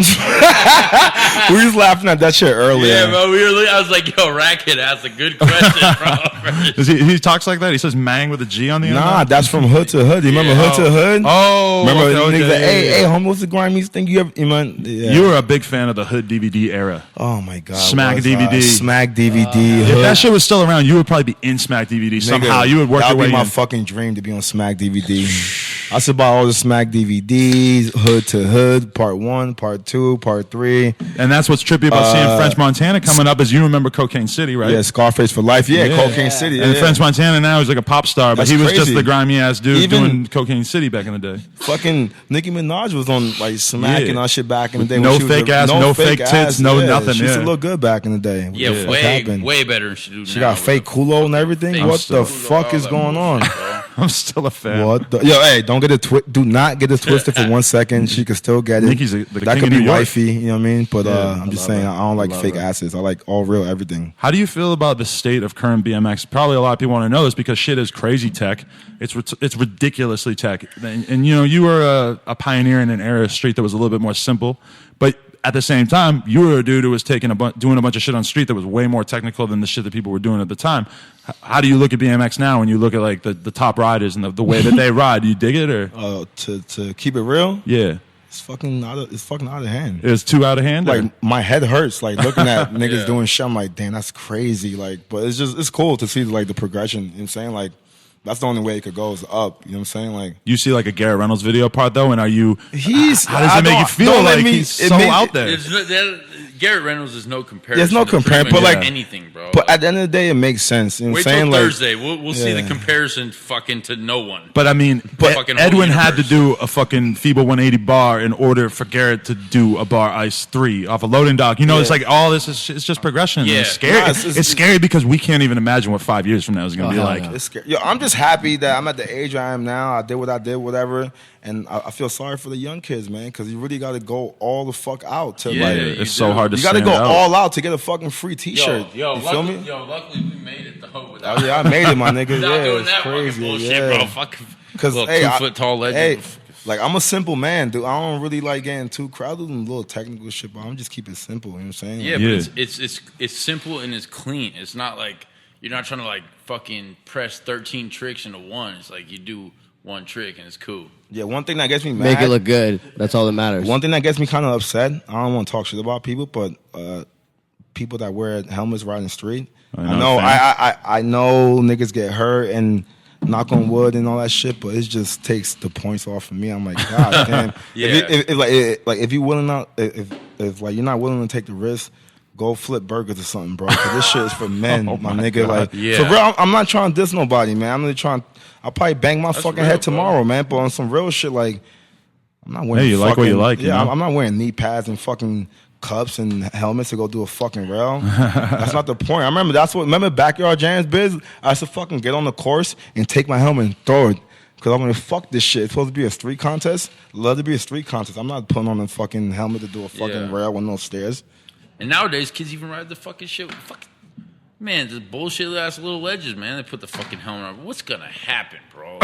D: We was laughing at that shit earlier.
C: Yeah, bro. I was like, yo, Ratkid asked a good question, bro.
A: He talks like that? He says mang with a G on the end?
D: Nah, that's from Hood to Hood. You remember
C: Yeah.
D: Hood to Hood?
A: Oh,
D: Remember
A: okay,
D: niggas like, hey,
A: yeah.
D: homie, what's the grimiest thing you ever? Yeah.
A: You were a big fan of the Hood DVD era.
D: Oh my god.
A: Smack
D: was
A: DVD.
D: I? Smack DVD.
A: If
D: Hood.
A: that shit was still around, you would probably be in Smack DVD somehow.
D: Nigga,
A: You would work
D: that
A: your
D: would
A: way
D: be my
A: in.
D: fucking dream to be on Smack DVD. I used to buy all the Smack DVDs, Hood to Hood, Part 1, Part 2, Part 3.
A: And that's what's trippy about seeing French Montana coming up is you remember Cocaine City, right?
D: Yeah, Scarface for life. Yeah,
A: Yeah.
D: Cocaine City.
A: And
D: Yeah.
A: French Montana now is like a pop star, but
D: That's
A: he was just
D: crazy.
A: the grimy ass dude
D: Even-
A: doing Cocaine City back in the day.
D: Fucking Nicki Minaj was on like smacking
A: Yeah.
D: our shit back in the day.
A: No
D: when she was
A: fake ass, no fake tits, no nothing,
D: She used to
A: yeah.
D: look good back in the day. What the
C: Yeah,
D: fuck
C: way,
D: happened?
C: way better than she do now.
D: She got fake culo and everything.
C: Fake
D: What
A: still-
D: the fuck is going on?
A: I'm still a fan.
D: What the, yo, hey, don't get it do not get it twisted for 1 second. She could still get it.
A: Nicki's the
D: that
A: king
D: could
A: of
D: be
A: New York.
D: wifey, you know what I mean? But
A: Yeah,
D: I'm just
A: I love
D: saying,
A: her.
D: I don't like
A: I love
D: fake
A: her.
D: asses. I like all real everything.
A: How do you feel about the state of current BMX? Probably a lot of people want to know this because shit is crazy tech. It's ridiculously tech. And you know, you were a pioneer in an era of street that was a little bit more simple. But at the same time, you were a dude who was doing a bunch of shit on street that was way more technical than the shit that people were doing at the time. How do you look at BMX now when you look at like the top riders and the way that they ride? Do you dig it or?
D: To keep it real,
A: Yeah.
D: it's fucking out of hand.
A: It's too out of hand? or-
D: Like my head hurts, like looking at niggas doing shit. I'm like, damn, that's crazy. Like, but it's cool to see like the progression. You know what I'm saying? Like, that's the only way it could go is up. You know what I'm saying? Like,
A: You see like a Garrett Reynolds video part though, and are you?
D: he's.
A: How does it make you feel like he's so out there?
C: Garrett Reynolds is no comparison.
D: There's no
C: to
D: compare,
C: pretty
D: but
C: much
D: like
C: anything, bro.
D: But at the end of the day, it makes sense. You know what
C: wait
D: I'm saying?
C: till
D: Like,
C: Thursday. We'll see the
D: yeah.
C: comparison fucking to no one.
A: But I mean,
C: fucking
A: Edwin
C: whole
A: had to
C: universe.
A: do a fucking feeble 180 bar in order for Garrett to do a bar ice 3 off a loading dock. You know, it's like all this is it's just progression.
C: Yeah.
A: It's scary.
D: Nah,
A: it's scary because we can't even imagine what 5 years from now is going to be
B: hell
A: like.
B: no.
D: it's scary. Yo, I'm just happy that I'm at the age I am now. I did what I did, whatever. And I feel sorry for the young kids, man, because you really got to go all the fuck out to
C: Yeah,
D: like.
C: you
A: It's so
C: do.
A: hard to
D: You got to
A: stand
D: go
A: out.
D: all out to get a fucking free T-shirt.
C: Yo,
D: you feel
C: luckily,
D: me?
C: luckily we made it though. Without,
D: Oh yeah, I made it, my nigga.
C: without
D: Yeah,
C: doing
D: it's
C: that
D: crazy.
C: fucking bullshit,
D: Yeah.
C: bro. Fuck.
D: Because
C: Little
D: hey,
C: 2 foot tall legend.
D: Hey, like I'm a simple man, dude. I don't really like getting too crowded and little technical shit, but I'm just keep it simple. You know what I'm saying?
C: Yeah,
A: Yeah.
C: but it's simple and it's clean. It's not like you're not trying to like fucking press 13 tricks into one. It's like you do one trick and it's cool.
D: Yeah. One thing that gets me mad.
B: Make it look good. That's all that matters.
D: One thing that gets me kind of upset. I don't want to talk shit about people, but people that wear helmets riding the street. I know. I know niggas get hurt and knock on wood and all that shit, but it just takes the points off of me. I'm like, God damn.
C: Yeah.
D: If you willing not, if like you're not willing to take the risk, go flip burgers or something, bro. Because this shit is for men, my nigga.
A: God.
D: Like,
C: Yeah.
D: for real, I'm not trying to diss nobody, man. I'm really trying. I'll probably bang my fucking
C: real,
D: head
C: bro.
D: tomorrow, man. But on some real shit, like, I'm not wearing.
A: Hey, you like what you
D: fucking-
A: like, you
D: Yeah,
A: know?
D: I'm not wearing knee pads and fucking cups and helmets to go do a fucking rail. That's not the point. I remember backyard jams, biz. I used to fucking get on the course and take my helmet and throw it. Because I'm gonna fuck this shit. It's supposed to be a street contest. Love to be a street contest. I'm not putting on a fucking helmet to do a fucking
C: Yeah.
D: rail with no stairs.
C: And nowadays, kids even ride the fucking shit with fucking Man, the bullshit ass little ledges, man. They put the fucking helmet on. What's gonna happen, bro?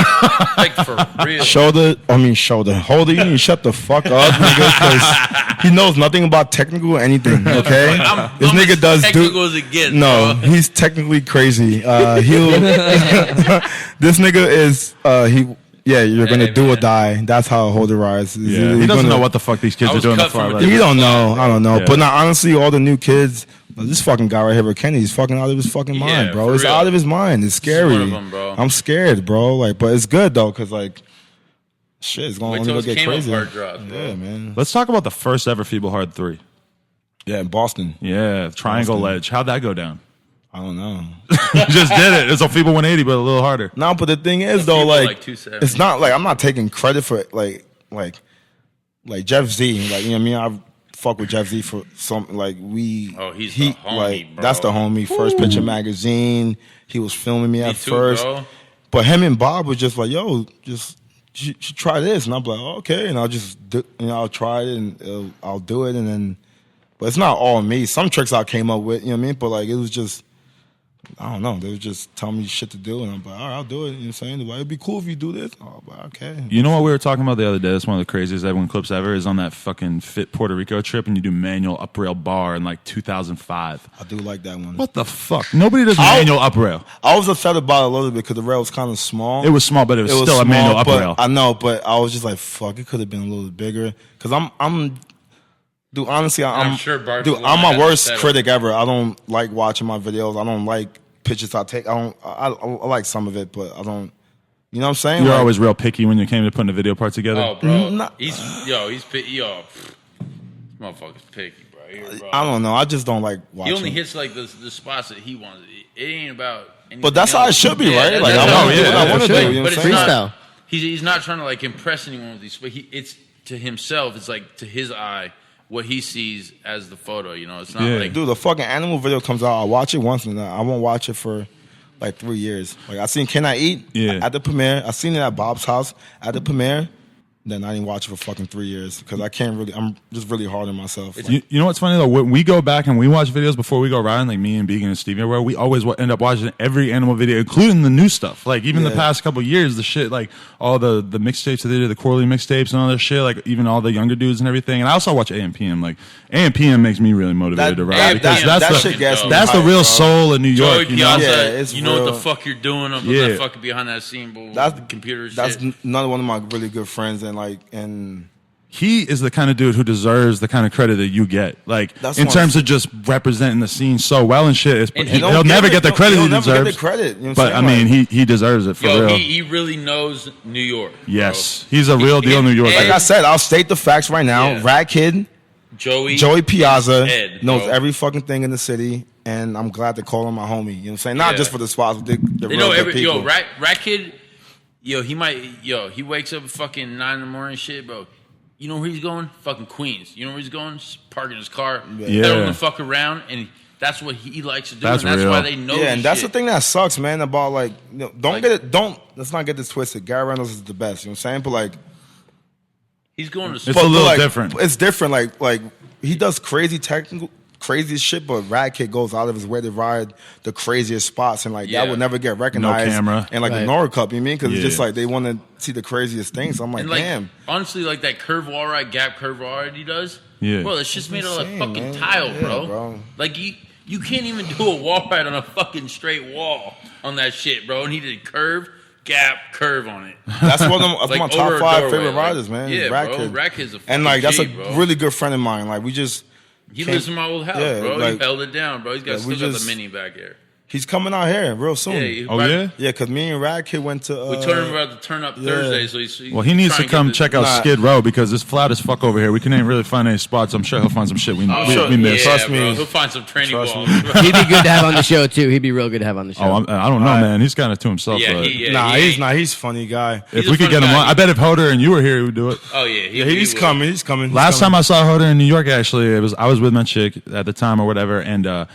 C: Like for real.
D: Shoulder. Hoder, you need to shut the fuck up, nigga, because he knows nothing about technical anything. Okay, this nigga does
C: technical as it gets.
D: No,
C: bro.
D: he's technically crazy. This nigga is Yeah, you're gonna do or die. That's how Hoder rides.
A: Yeah. He doesn't know what the fuck these kids are doing.
D: He don't know. I don't know. Yeah. But now, honestly, all the new kids, this fucking guy right here, Kenny, he's fucking out of his fucking mind, bro. It's out of his mind. It's scary.
C: One of them, bro.
D: I'm scared, bro. Like, but it's good though, cause like, shit, it's gonna only get crazy.
C: Yeah,
D: man.
A: Let's talk about the first ever Feeble Hard 3.
D: Yeah, in Boston.
A: Yeah, triangle ledge. How'd that go down?
D: I don't know.
A: You just did it. It's a Feeble 180, but a little harder.
D: No, but the thing is though, like it's not like I'm not taking credit for it, like Jeff Z. Like, you know what I mean? I fuck with Jeff Z for something like
C: he's the homie,
D: like
C: bro.
D: That's the homie. First Picture Magazine. He was filming me at first.
C: Bro.
D: But him and Bob was just like, yo, just you should try this, and I'm like, oh, okay, and I'll just I'll try it and I'll do it, and then. But it's not all me. Some tricks I came up with, you know what I mean? But like it was just. I don't know. They would just tell me shit to do, and I'm like, all right, I'll do it. You know what I'm saying? Like, it'd be cool if you do this. Oh, but okay.
A: You know what we were talking about the other day? That's one of the craziest Edwin clips ever. Is on that fucking Fit Puerto Rico trip, and you do manual uprail bar in like 2005.
D: I do like that one.
A: What the fuck? Nobody does manual uprail.
D: I was upset about it a little bit because the rail was kind of small.
A: It was small, but it was still small, a manual uprail.
D: I know, but I was just like, fuck, it could have been a little bigger. Because dude, honestly, I'm my worst critic ever. I don't like watching my videos. I don't like pictures I take. I like some of it, but I don't. You know what I'm saying?
A: You're always real picky when you came to putting a video part together.
C: Oh, bro, he's picky. This motherfucker's picky, bro.
D: I don't know. I just don't like watching.
C: He only hits like the spots that he wants. It ain't about.
D: But that's how it should be, right? Like
C: I
D: want to do. You know
C: but it's
B: freestyle.
C: Not, he's not trying to like impress anyone with these. But it's to himself. It's like to his eye. What he sees as the photo, you know, it's not like
D: dude. The fucking animal video comes out. I'll watch it once, and I won't watch it for like 3 years. Like I seen Can I Eat at the premiere. I seen it at Bob's house at the premiere. Then I didn't watch it for fucking 3 years because I can't really. I'm just really hard on myself. Like,
A: you know what's funny though? When we go back and we watch videos before we go riding, like me and Began and Stevie, where we always end up watching every animal video, including the new stuff. Like even the past couple of years, the shit, like all the mixtapes that they did, the quarterly mixtapes and all that shit. Like even all the younger dudes and everything. And I also watch AMPM. Like AMPM makes me really motivated to ride because that's the real soul of New York.
C: You know, you know what the fuck you're doing. I'm not fucking behind that scene, but
D: that's
C: computer shit.
D: That's another one of my really good friends, and
A: he is the kind of dude who deserves the kind of credit that you get. Like in terms of just representing the scene so well and shit. He'll never get the credit he deserves. But I mean, he deserves it for real.
C: He really knows New York.
A: Yes, he's a real deal New York.
D: Like I said, I'll state the facts right now.
C: Yeah.
D: Ratkid, Joey Piazza knows
C: bro.
D: every fucking thing in the city, and I'm glad to call him my homie. You know what I'm saying? Not just for the spots, but the real good people.
C: Ratkid, he wakes up at fucking 9 in the morning shit, bro. You know where he's going? Fucking Queens. You know where he's going? Just parking his car, pedaling the fuck around, and that's what he likes to do. That's why they know.
D: Yeah, and that's the thing that sucks, man. About like, let's not get this twisted. Gary Reynolds is the best. You know what I'm saying? But like,
C: he's going to.
A: It's a little different.
D: It's different. Like he does crazy shit, but Ratkid goes out of his way to ride the craziest spots, and like that would never get recognized.
A: No camera.
D: And like the Nora Cup, you mean? Because it's just like they want to see the craziest things. So I'm like, damn.
C: Honestly, like that curve wall ride, gap curve wall ride he does.
A: Yeah,
C: bro, it's just made out of fucking tile, bro. Like you can't even do a wall ride on a fucking straight wall on that shit, bro. And he did curve. Gap curve on it.
D: That's one of my top 5 favorite riders, man.
C: Yeah,
D: Ratkid.
C: bro. Ratkid's a fucking
D: and like that's a
C: bro.
D: really good friend of mine. Like
C: he lives in my old house, bro. He held it down, bro. He's still got the mini back here.
D: He's coming out here real soon.
A: Yeah,
D: yeah, because me and Ratkid went to.
C: We told him about the turn up Thursday, so he's
A: well, he needs to come check out Skid Row because it's flat as fuck over here. We can't really find any spots. I'm sure he'll find some shit we miss.
C: Trust me, he'll find some training walls.
B: He'd be good to have on the show too. He'd be real good to have on the show.
A: Oh, I don't know, man. He's kind of to himself.
D: He's not. He's a funny guy.
A: If we could get him on, I bet if Hoder and you were here, he would do it.
C: Oh yeah,
D: he's coming. He's coming.
A: Last time I saw Hoder in New York, actually, I was with my chick at the time or whatever, and.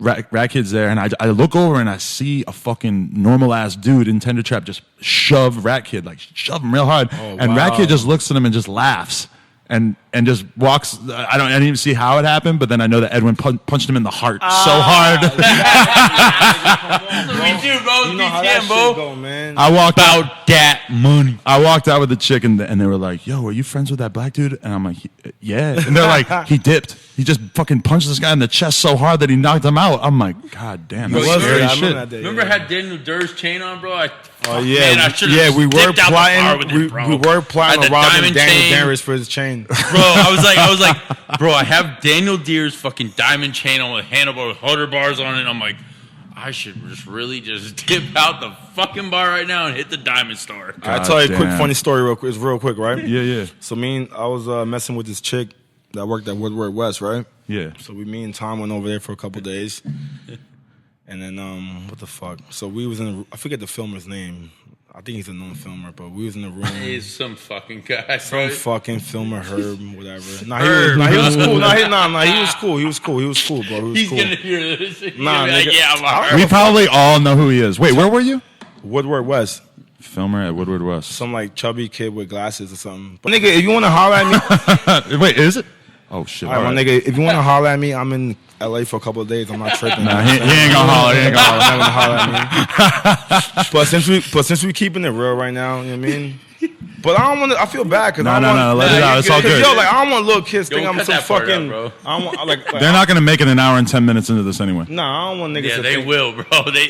A: Ratkid's there, and I look over and I see a fucking normal ass dude in Tender Trap just shove Ratkid, like shove him real hard, and Ratkid just looks at him and just laughs, and and just walks. I didn't even see how it happened, but then I know that Edwin punched him in the heart so hard.
C: We do, bro.
D: You know how that shit go, man.
A: I walked out.
C: About that money.
A: I walked out with the chick, and they were like, "Yo, are you friends with that black dude?" And I'm like, "Yeah." And they're like, "He dipped. He just fucking punched this guy in the chest so hard that he knocked him out." I'm like, "God damn, that's scary shit."
C: Remember had Daniel Durr's chain on, bro?
D: Yeah, we were plotting. We were plotting on robbing Daniel Dur's for his chain.
C: Bro, I was like, bro, I have Daniel Deere's fucking diamond chain on with handlebar with Hoder bars on it. And I'm like, I should just dip out the fucking bar right now and hit the diamond store.
D: I'll tell you a quick funny story real quick. It's real quick, right?
A: Yeah.
D: So I was messing with this chick that worked at Woodward West, right?
A: Yeah.
D: So me and Tom went over there for a couple days. And then, what the fuck? So we was I forget the filmer's name. I think he's a known filmer, but we was in the room.
C: He's some fucking guy.
D: Some fucking filmer, Herb, whatever. He was cool. He was cool, bro.
C: He's gonna hear this.
D: Nigga.
C: I'm a Herb.
A: We probably all know who he is. Wait, where were you?
D: Woodward West.
A: Filmer at Woodward West.
D: Some like chubby kid with glasses or something. But nigga, if you want to holler at me.
A: Wait, is it? Oh, shit.
D: All right, my nigga, if you want to holler at me, I'm in LA for a couple of days. I'm not tripping.
A: Nah, he ain't gonna holler. He ain't gonna holler.
D: Never holler at me. But since we keeping it real right now, you know what I mean? But I don't want to. I feel bad because
A: No, let it out. It's all good.
D: Yo, like I don't want little kids think I'm some fucking.
C: Bro.
D: I don't want like.
A: They're not gonna make it an hour and 10 minutes into this anyway.
D: Nah, I don't want niggas.
C: Yeah,
D: to
C: they
D: think.
C: will, bro. If they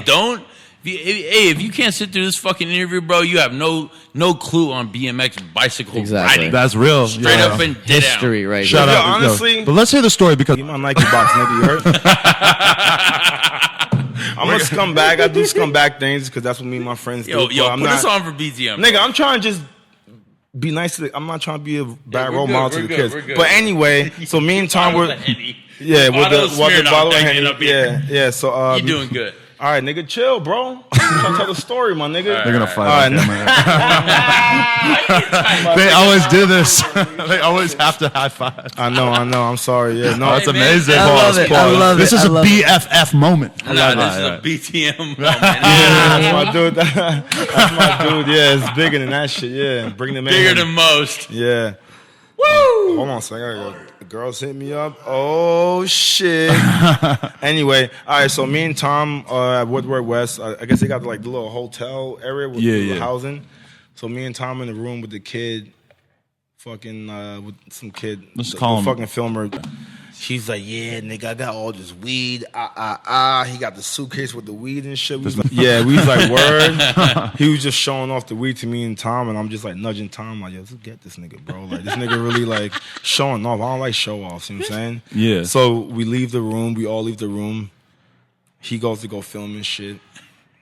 C: don't. If you can't sit through this fucking interview, bro, you have no clue on BMX bicycle riding.
A: That's real.
C: Straight up and dead
B: history, right?
A: Shout
B: here.
A: out.
D: Honestly,
A: but let's hear the story because
D: you my Nike box, nigga. You heard? I'm a scumbag. I do scumbag things because that's what me and my friends do.
C: Yo, put us on for BTM.
D: Nigga, I'm trying to just be nice to I'm not trying to be a bad role model to the kids.
C: We're good.
D: But anyway, so me and Tom were with the bottle of Henny. Yeah. So
C: you doing good.
D: All right, nigga, chill, bro. I'm trying to tell the story, my nigga.
A: they're gonna fight. They always do this. They always have to high five.
D: I know. I'm sorry. Yeah, no,
A: That's amazing.
B: I love it.
A: This is a BFF moment.
C: This is a BTM moment.
D: that's my dude. That's my dude. Yeah, it's bigger than that shit. Yeah, bring them in.
C: Bigger than most.
D: Yeah. Woo! Hold on a second. The girls hit me up. Oh, shit. Anyway, all right, so me and Tom at Woodward West, I guess they got like the little hotel area with the housing. So me and Tom in the room with the kid, with some kid,
A: Let's call him.
D: Fucking filmer. She's like, yeah, nigga, I got all this weed. He got the suitcase with the weed and shit. We was like, word. He was just showing off the weed to me and Tom, and I'm just like nudging Tom, like, yo, let's get this nigga, bro. Like, this nigga really like showing off. I don't like show offs, you know what I'm saying?
A: Yeah.
D: So we leave the room. We all leave the room. He goes to go film and shit.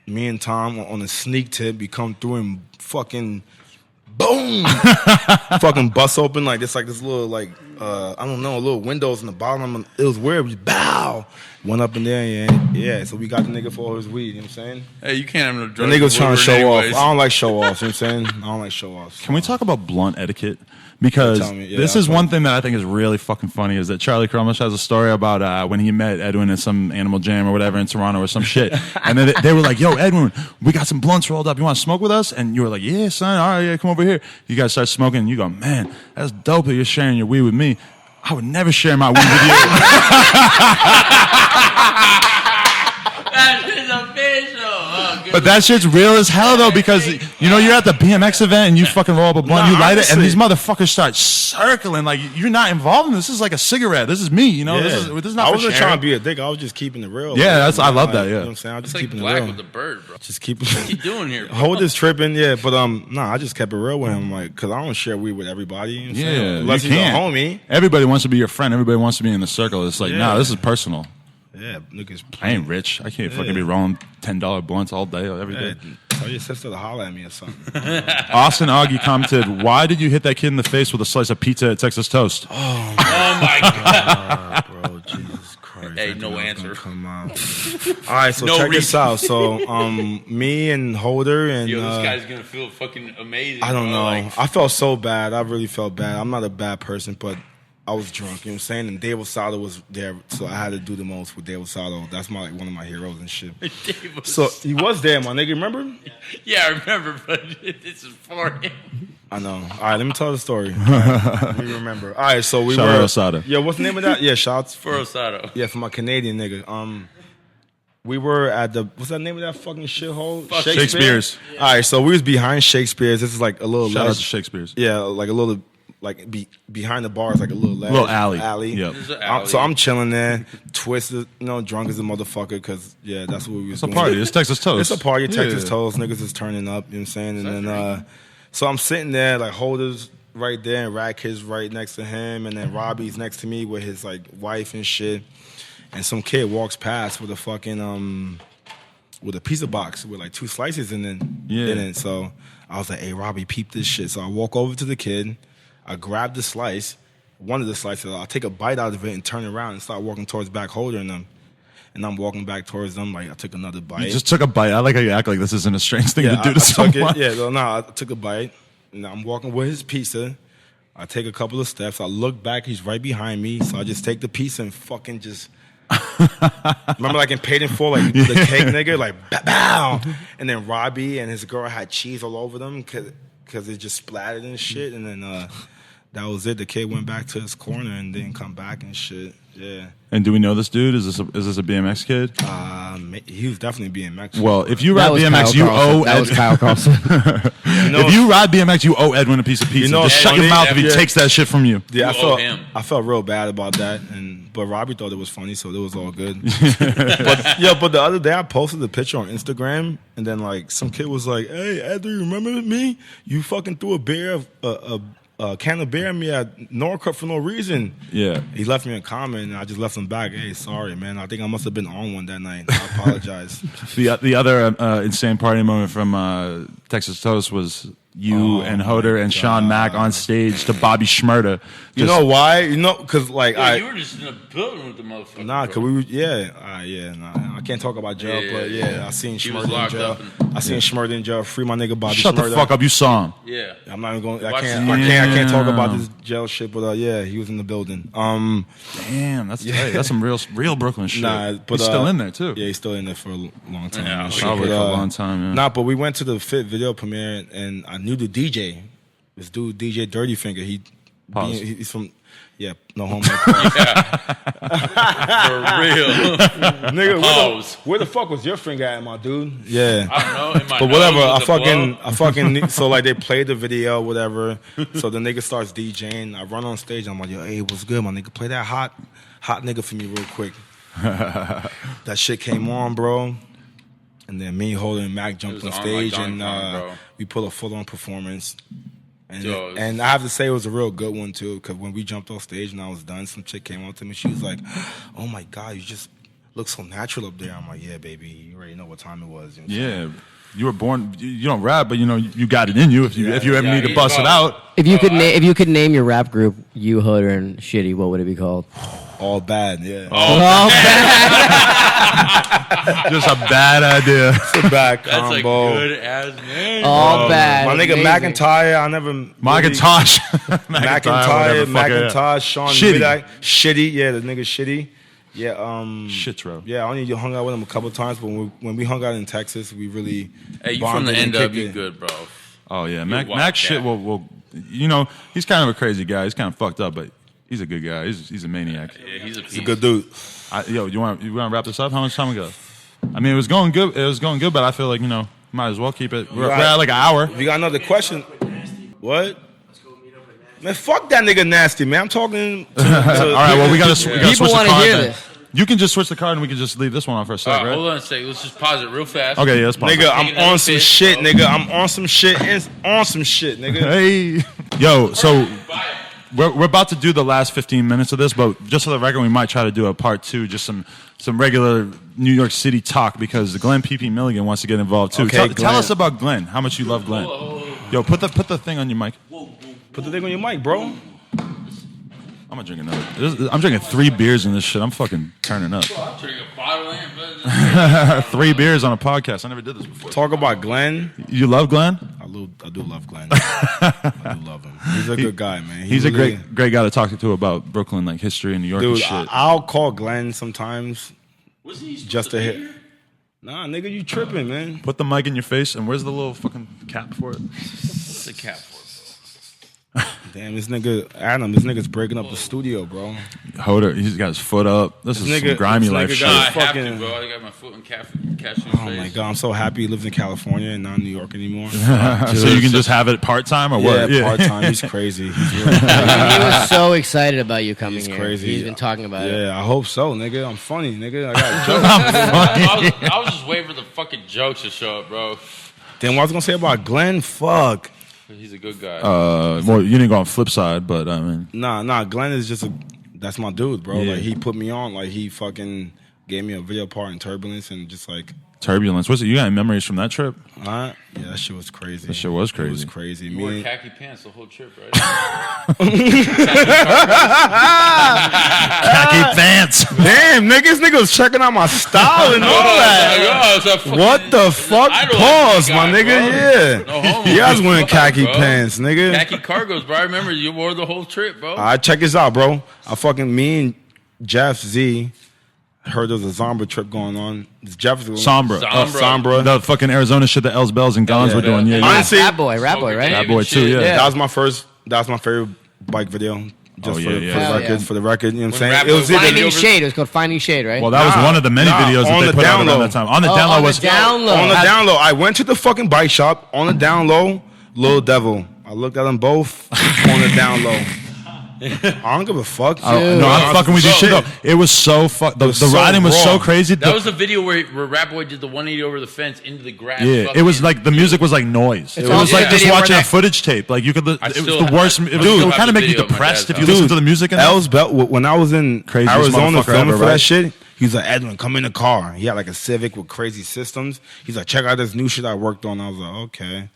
D: Me and Tom on a sneak tip, we come through and fucking boom, fucking bust open like this little like I don't know, little windows in the bottom. It was weird. We bow, went up in there, yeah. So we got the nigga for all his weed. You know what I'm saying?
C: Hey, you can't have no
D: The
C: drugs.
D: nigga was trying to show
C: anyways.
D: off. I don't like show offs. You know what I'm saying? I don't like show offs.
A: Can we talk about blunt etiquette? Because this is one thing that I think is really fucking funny is that Charlie Crumish has a story about when he met Edwin at some animal jam or whatever in Toronto or some shit. And then they were like, yo, Edwin, we got some blunts rolled up. You want to smoke with us? And you were like, yeah, son. All right, yeah, come over here. You guys start smoking and you go, man, that's dope that you're sharing your weed with me. I would never share my weed with you.
C: That is official. Oh,
A: But that shit's real as hell though, because you know you're at the BMX event and you fucking roll up a blunt, you light it, and these motherfuckers start circling like you're not involved in this. This is like a cigarette. This is me, you know.
D: Yeah.
A: This is not.
D: I
A: for
D: wasn't
A: sharing.
D: trying to be a dick. I was just keeping it real.
A: Yeah,
D: like,
A: I love
D: like,
A: that. Yeah,
D: you know what I'm saying? I'm
C: it's
D: just
C: like
D: keeping
C: black
D: it real.
C: with the bird, bro.
D: Just keep it.
C: What you doing here, bro?
D: Hold this tripping, yeah, but I just kept it real with him, like, cause I don't share weed with everybody. You know what I'm saying?
A: yeah.
D: Unless
A: You
D: he's a
A: can't.
D: homie.
A: Everybody wants to be your friend. Everybody wants to be in the circle. It's like, nah, this is personal.
D: Yeah, niggas.
A: I ain't rich. I can't fucking be rolling $10 blunts all day every day.
D: Tell your sister to holler at me or something.
A: Austin Augie commented, "Why did you hit that kid in the face with a slice of pizza at Texas Toast?"
C: Oh my god,
D: bro, Jesus Christ!
C: Hey, no answer.
D: Come out. All right, so check this out. So, me and Hoder and
C: yo, this guy's gonna feel fucking amazing.
D: I don't
C: bro.
D: know.
C: Like,
D: I felt so bad. I really felt bad. I'm not a bad person, but I was drunk, you know what I'm saying? And Dave Mirra was there, so I had to do the most with Dave Mirra. That's one of my heroes and shit. So he was there, my nigga, remember?
C: Yeah, I remember, but this is for him.
D: I know. All right, let me tell the story. All right, let me remember. All right, so we
A: Shout
D: were.
A: out Osada.
D: Yeah, what's the name of that? Yeah, shouts
C: For Osado.
D: Yeah, for my Canadian nigga. We were at the what's that name of that fucking shithole?
A: Shakespeare's.
D: All right, so we was behind Shakespeare's. This is like a little
A: Shout out
D: ledge.
A: to Shakespeare's.
D: Yeah, like a little behind the bar is like a little ledge,
A: Little alley. Yep.
C: There's an alley.
D: So I'm chilling there, twisted, drunk as a motherfucker, because that's what we was doing.
A: It's a party. It's Texas Toast.
D: It's a party. Texas
A: Yeah.
D: Toast. Niggas is turning up. You know what I'm saying? And then, so I'm sitting there, like, Hoder's right there, and Ratkid's right next to him, and then Robbie's next to me with his, like, wife and shit. And some kid walks past with a fucking, with a pizza box with, like, 2 slices in it. So I was like, hey, Robbie, peep this shit. So I walk over to the kid. I grab the slice, one of the slices. I'll take a bite out of it and turn around and start walking towards back Hoder and them. And I'm walking back towards them, like, I took another bite.
A: You just took a bite. I like how you act like this isn't a strange thing to do to someone.
D: I took a bite. And I'm walking with his pizza. I take a couple of steps. I look back. He's right behind me. So I just take the pizza and fucking just... Remember, like, in Paid in Full, like, the cake nigga, like, bow. And then Robbie and his girl had cheese all over them because it just splattered and shit. And then that was it. The kid went back to his corner and didn't come back and shit. Yeah.
A: And do we know this dude? Is this a BMX kid?
D: He was definitely BMX.
A: Well, if you ride BMX, you owe
B: That was Kyle Carlson.
A: if you ride BMX, you owe Edwin a piece of pizza. Just shut your mouth if he takes that shit from you.
D: Yeah,
C: him.
D: I felt real bad about that, but Robbie thought it was funny, so it was all good. but the other day I posted a picture on Instagram, and then like some kid was like, "Hey, Edwin, remember me? You fucking threw a can of beer at me at Norcup for no reason."
A: Yeah.
D: He left me a comment, and I just left him back. Hey, sorry, man. I think I must have been on one that night. I apologize.
A: The other insane party moment from Texas Toast was you and Hoder and Sean Mack on stage to Bobby Shmurda.
D: You know why? Because like
C: You were just in a building with the motherfucker.
D: Nah, cause we I can't talk about jail, but I seen
C: He was
D: Shmurda in
C: locked
D: jail.
C: up
D: I seen Shmurda in jail. Free my nigga Bobby
A: Shut
D: Shmurda.
A: the fuck up. You saw him.
C: Yeah.
D: I'm not even going. I
C: Watch
D: can't talk about this jail shit, but he was in the building.
A: Damn, that's that's some real Brooklyn shit.
D: Nah, but
A: he's still in there too.
D: Yeah, he's still in there for a long time.
C: Yeah,
D: and shit,
A: probably
D: but,
A: for a long time. Yeah.
D: Nah, but we went to the Fit video premiere, and I knew the DJ. This dude, DJ Dirty Finger. He's from. Yeah, no homo.
C: For real.
D: Nigga, where the fuck was your finger at, my dude? Yeah.
C: I don't know. In my
D: But whatever,
C: nose
D: I fucking so like they played the video, whatever. So the nigga starts DJing. I run on stage. I'm like, yo, hey, what's good, my nigga? Play that hot nigga for me real quick. That shit came on, bro. And then me, Hoder, and Mac jumped on stage, and we put a full on performance. And I have to say it was a real good one too, because when we jumped off stage and I was done, some chick came up to me. She was like, "Oh my god, you just look so natural up there." I'm like, "Yeah, baby, you already know what time it was." You know
A: you were born. You don't rap, but you got it in you. If you ever need to bust it out.
B: If you could name your rap group, you, Hoder, and Shitty, what would it be called?
D: All bad, yeah.
B: All
A: Just a bad idea.
D: It's a bad
C: That's
D: combo.
C: a good ass name.
B: All bad.
D: My nigga
B: Amazing.
D: McIntyre, I never.
A: Macintosh.
D: McIntyre, Sean
A: Shitty.
D: Midnight. Shitty, yeah, the nigga Shitty. Yeah,
A: Shitro.
D: Yeah, I only hung out with him a couple times, but when we hung out in Texas, we really.
C: Hey, you from the
D: bonded and kicked
C: NW
D: it.
C: good, bro.
A: Oh yeah,
C: Mac
A: Mac shit. Will he's kind of a crazy guy. He's kind of fucked up, but he's a good guy. He's a maniac.
C: Yeah, he's
D: He's a good dude.
A: You want to wrap this up? How much time we got? I mean, it was going good. But I feel like might as well keep it. We're at like an hour.
D: You got another question? What? Man, fuck that nigga nasty, man. I'm talking.
A: All right, well we got to
B: People
A: switch the
B: wanna
A: card.
B: hear
A: then.
B: this.
A: You can just switch the card and we can just leave this one on for a sec, right?
C: Hold on a second. Let's just pause it real fast.
A: Okay, yeah, let's pause.
D: Nigga,
A: it.
D: I'm on some shit, nigga. I'm on some shit and on some shit, nigga.
A: Hey, yo, so we're about to do the last 15 minutes of this, but just for the record, we might try to do a part 2, just some regular New York City talk, because Glenn P.P. Milligan wants to get involved too.
D: Okay,
A: Tell us about Glenn. How much you love Glenn? Yo, put the thing on your mic.
D: Put the thing on your mic, bro.
A: I'm gonna drink another. I'm drinking 3 beers in this shit. I'm fucking turning up.
C: I'm drinking a bottle in.
A: 3 beers on a podcast. I never did this before.
D: Talk about Glenn.
A: You love Glenn?
D: I do love Glenn. I do love him. He's a good guy, man.
A: He's a great guy to talk to about Brooklyn, like history in New York and
D: dude.
A: shit.
D: I'll call Glenn sometimes
C: Was he
D: just to hit. Nah, nigga, you tripping, man.
A: Put the mic in your face, and where's the little fucking cap for it?
C: What's the cap for?
D: Damn, this nigga's breaking up the studio, bro.
A: Hoder, he's got his foot up. This is some grimy life shit.
C: I have to, bro. I got my foot in Cashew's face.
D: Oh my god, I'm so happy he lives in California and not in New York anymore.
A: So you can just have it part time or what?
D: Yeah, part time. He's crazy. He's really
B: He was so excited about you coming here.
D: crazy.
B: He's been talking about it.
D: Yeah, I hope so, nigga. I'm funny, nigga. I got jokes.
C: I was just waiting for the fucking jokes to show up, bro.
D: Then what I was gonna say about Glenn? Fuck.
C: He's a good guy.
A: Well, you didn't go on flip side, but I mean,
D: Nah. Glenn is just that's my dude, bro.
A: Yeah.
D: Like he put me on. Like he fucking gave me a video part in Turbulence and just like.
A: turbulence. What's it? You got any memories from that trip?
D: Yeah, that shit was crazy.
A: That shit was crazy.
D: It was crazy.
C: You
D: Me
C: wore
D: and-
C: khaki pants the whole trip, right?
A: Khaki pants.
D: Damn, nigga was checking out my style and all that. What the fuck?
C: I don't
D: Pause,
C: like
D: my
C: that guy,
D: nigga.
C: bro. No homo.
D: Yeah. You guys wearing
C: Fuck,
D: khaki
C: bro.
D: pants, nigga.
C: Khaki cargos, bro. I remember you wore the whole trip, bro.
D: All right, check this out, bro. Me and Jeff Z heard there was a Zombra trip going on. Jeff
A: Sombra.
D: Sombra.
A: The fucking Arizona shit that Els Bells and Gons were doing. Yeah,
D: Honestly,
B: Ratboy, right?
A: Ratboy too. Yeah.
D: That was my favorite bike video. Just for the record, you know what I'm saying?
C: Ratboy
D: It was
B: Finding Shade. It was called Finding Shade, right?
A: Well, that was one of the many videos that
D: on
A: they
D: the
A: put out
D: down
A: around
D: low.
A: that time. On the down low was
B: down low.
D: On the down low, I went to the fucking bike shop. On the down low, Lil Devil. I looked at them both on the down low. I don't give a fuck.
A: No, I'm fucking with you. Shit, though. It was so the
D: so
A: riding was so
D: raw.
A: crazy.
C: That was the video where Ratboy did the 180 over the fence into the grass.
A: Yeah,
C: fucking-
A: it was like the music was like noise. It was
B: also
A: like
B: a
A: just
B: video
A: watching
B: where
A: a footage tape. Like you could, it was
C: still
A: the worst.
C: have-
A: It
C: still
A: would
C: have
A: kind of
C: the
A: make you
C: video at my
A: depressed
C: dad's
A: if you
C: house.
A: listen to the music. And
D: Els Bell, when I was in
A: Craziest
D: Arizona
A: motherfucker
D: filming
A: ever,
D: for
A: right?
D: that shit, he was like, Edwin, come in the car. He had like a Civic with crazy systems. He's like, check out this new shit I worked on. I was like, okay.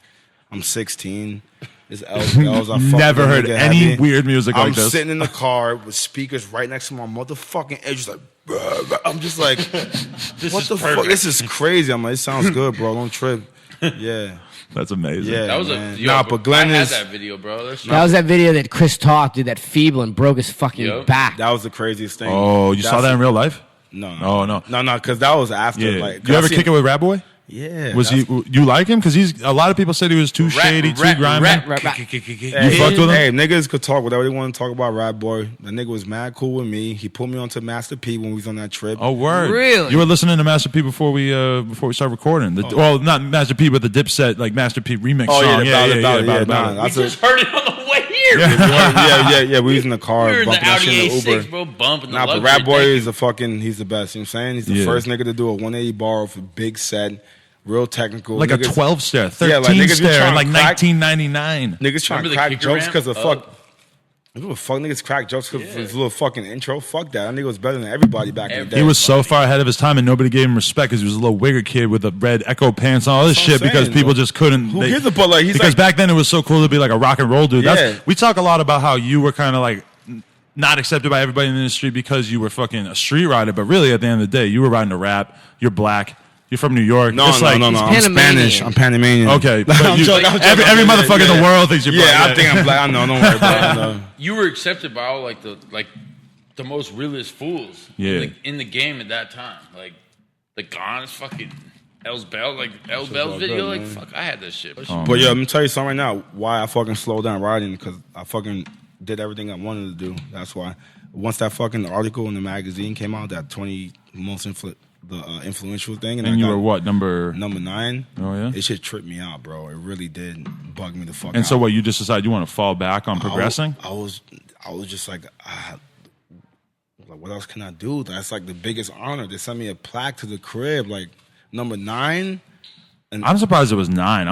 D: I'm 16. This Els Bells. I fucking
A: Never heard
D: nigga
A: any
D: heavy.
A: weird music like
D: I'm
A: this.
D: sitting in the car with speakers right next to my motherfucking edge, just like, bruh, bruh. I'm just like, what the fuck? This is crazy. I'm like, it sounds good, bro. Don't trip. Yeah.
A: That's amazing.
D: Yeah.
C: That was
D: man.
C: but
D: Glenn
C: I had
D: is.
C: that video, bro.
B: That was that video that Chris Talk did that feeble and broke his fucking
C: Yep.
B: back.
D: That was the craziest thing.
A: Oh, you saw that in real life?
D: No.
A: Oh, no.
D: No, because that was after.
A: Yeah.
D: Like,
A: you ever kick it with Ratboy?
D: Yeah.
A: Was he? You like him? Because he's. A lot of people said he was too shady, too grimy.
D: Hey,
A: You fucked with him?
D: Hey, niggas could talk whatever they want to talk about Ratboy. That nigga was mad cool with me. He put me onto Master P when we was on that trip.
A: Oh, word!
B: Really?
A: You were listening to Master P before we started recording. Well, not Master P, but the Dipset like Master P remix
D: Oh,
A: song.
D: yeah,
A: About
D: nah,
A: it.
D: that's
C: We just heard it on the way here.
D: yeah. We was in the car.
C: We were in the
D: bumping that
C: Audi
D: shit in the
C: A6,
D: Uber.
C: bro, bumping the
D: Nah, but
C: luxury
D: Ratboy
C: deck.
D: is a fucking. He's the best. You know what I'm saying? He's the
A: Yeah.
D: first nigga to do a 180 bar with a big set, real technical.
A: Like a
D: Niggas-
A: 12 stair, 13
D: Yeah, like niggas be
A: stair,
D: trying
A: in like
D: to crack-
A: 1999.
D: Niggas trying
C: Remember
D: to
C: the
D: crack
C: kicker
D: jokes
C: ramp?
D: because of
C: Oh.
D: fuck. Fuck niggas crack jokes because of his little fucking intro. Fuck that. That nigga was better than everybody back in the day.
A: He was so far ahead of his time, and nobody gave him respect because he was a little wigger kid with the red Echo pants and all this
D: That's
A: shit
D: what I'm
A: because
D: saying,
A: people
D: bro.
A: just couldn't.
D: Who gives a fuck? Like, he's
A: because
D: like-
A: back then it was so cool to be like a rock and roll dude.
D: Yeah.
A: We talk a lot about how you were kind of like not accepted by everybody in the industry because you were fucking a street rider, but really at the end of the day, you were riding a rap. You're black. You're from New York.
D: No.
A: It's like-
D: I'm
B: Panamanian.
D: Spanish. I'm Panamanian.
A: Okay, but
D: I'm
A: you-
D: joking, I'm joking.
A: every motherfucker in
D: Yeah.
A: the world thinks you're
D: Yeah,
A: black.
D: I think I'm black. I know. Don't worry about it. No.
C: You were accepted by all the most realest fools
A: Yeah.
C: in the game at that time. Like the Gons, fucking Els Bell, like Els Bell's
D: all
C: video.
D: good,
C: Like
D: man.
C: fuck, I had that shit.
D: But yeah, I'm gonna tell you something right now. Why I fucking slowed down riding because I fucking did everything I wanted to do. That's why. Once that fucking article in the magazine came out, that 20 most influential thing,
A: And
D: I
A: you
D: got
A: were what, number
D: 9.
A: Oh, yeah?
D: It shit tripped me out, bro. It really did bug me the fuck out.
A: And so what, you just decided you want to fall back on progressing?
D: I was just like, what else can I do? That's like the biggest honor. They sent me a plaque to the crib, like number 9.
A: I'm surprised it was 9.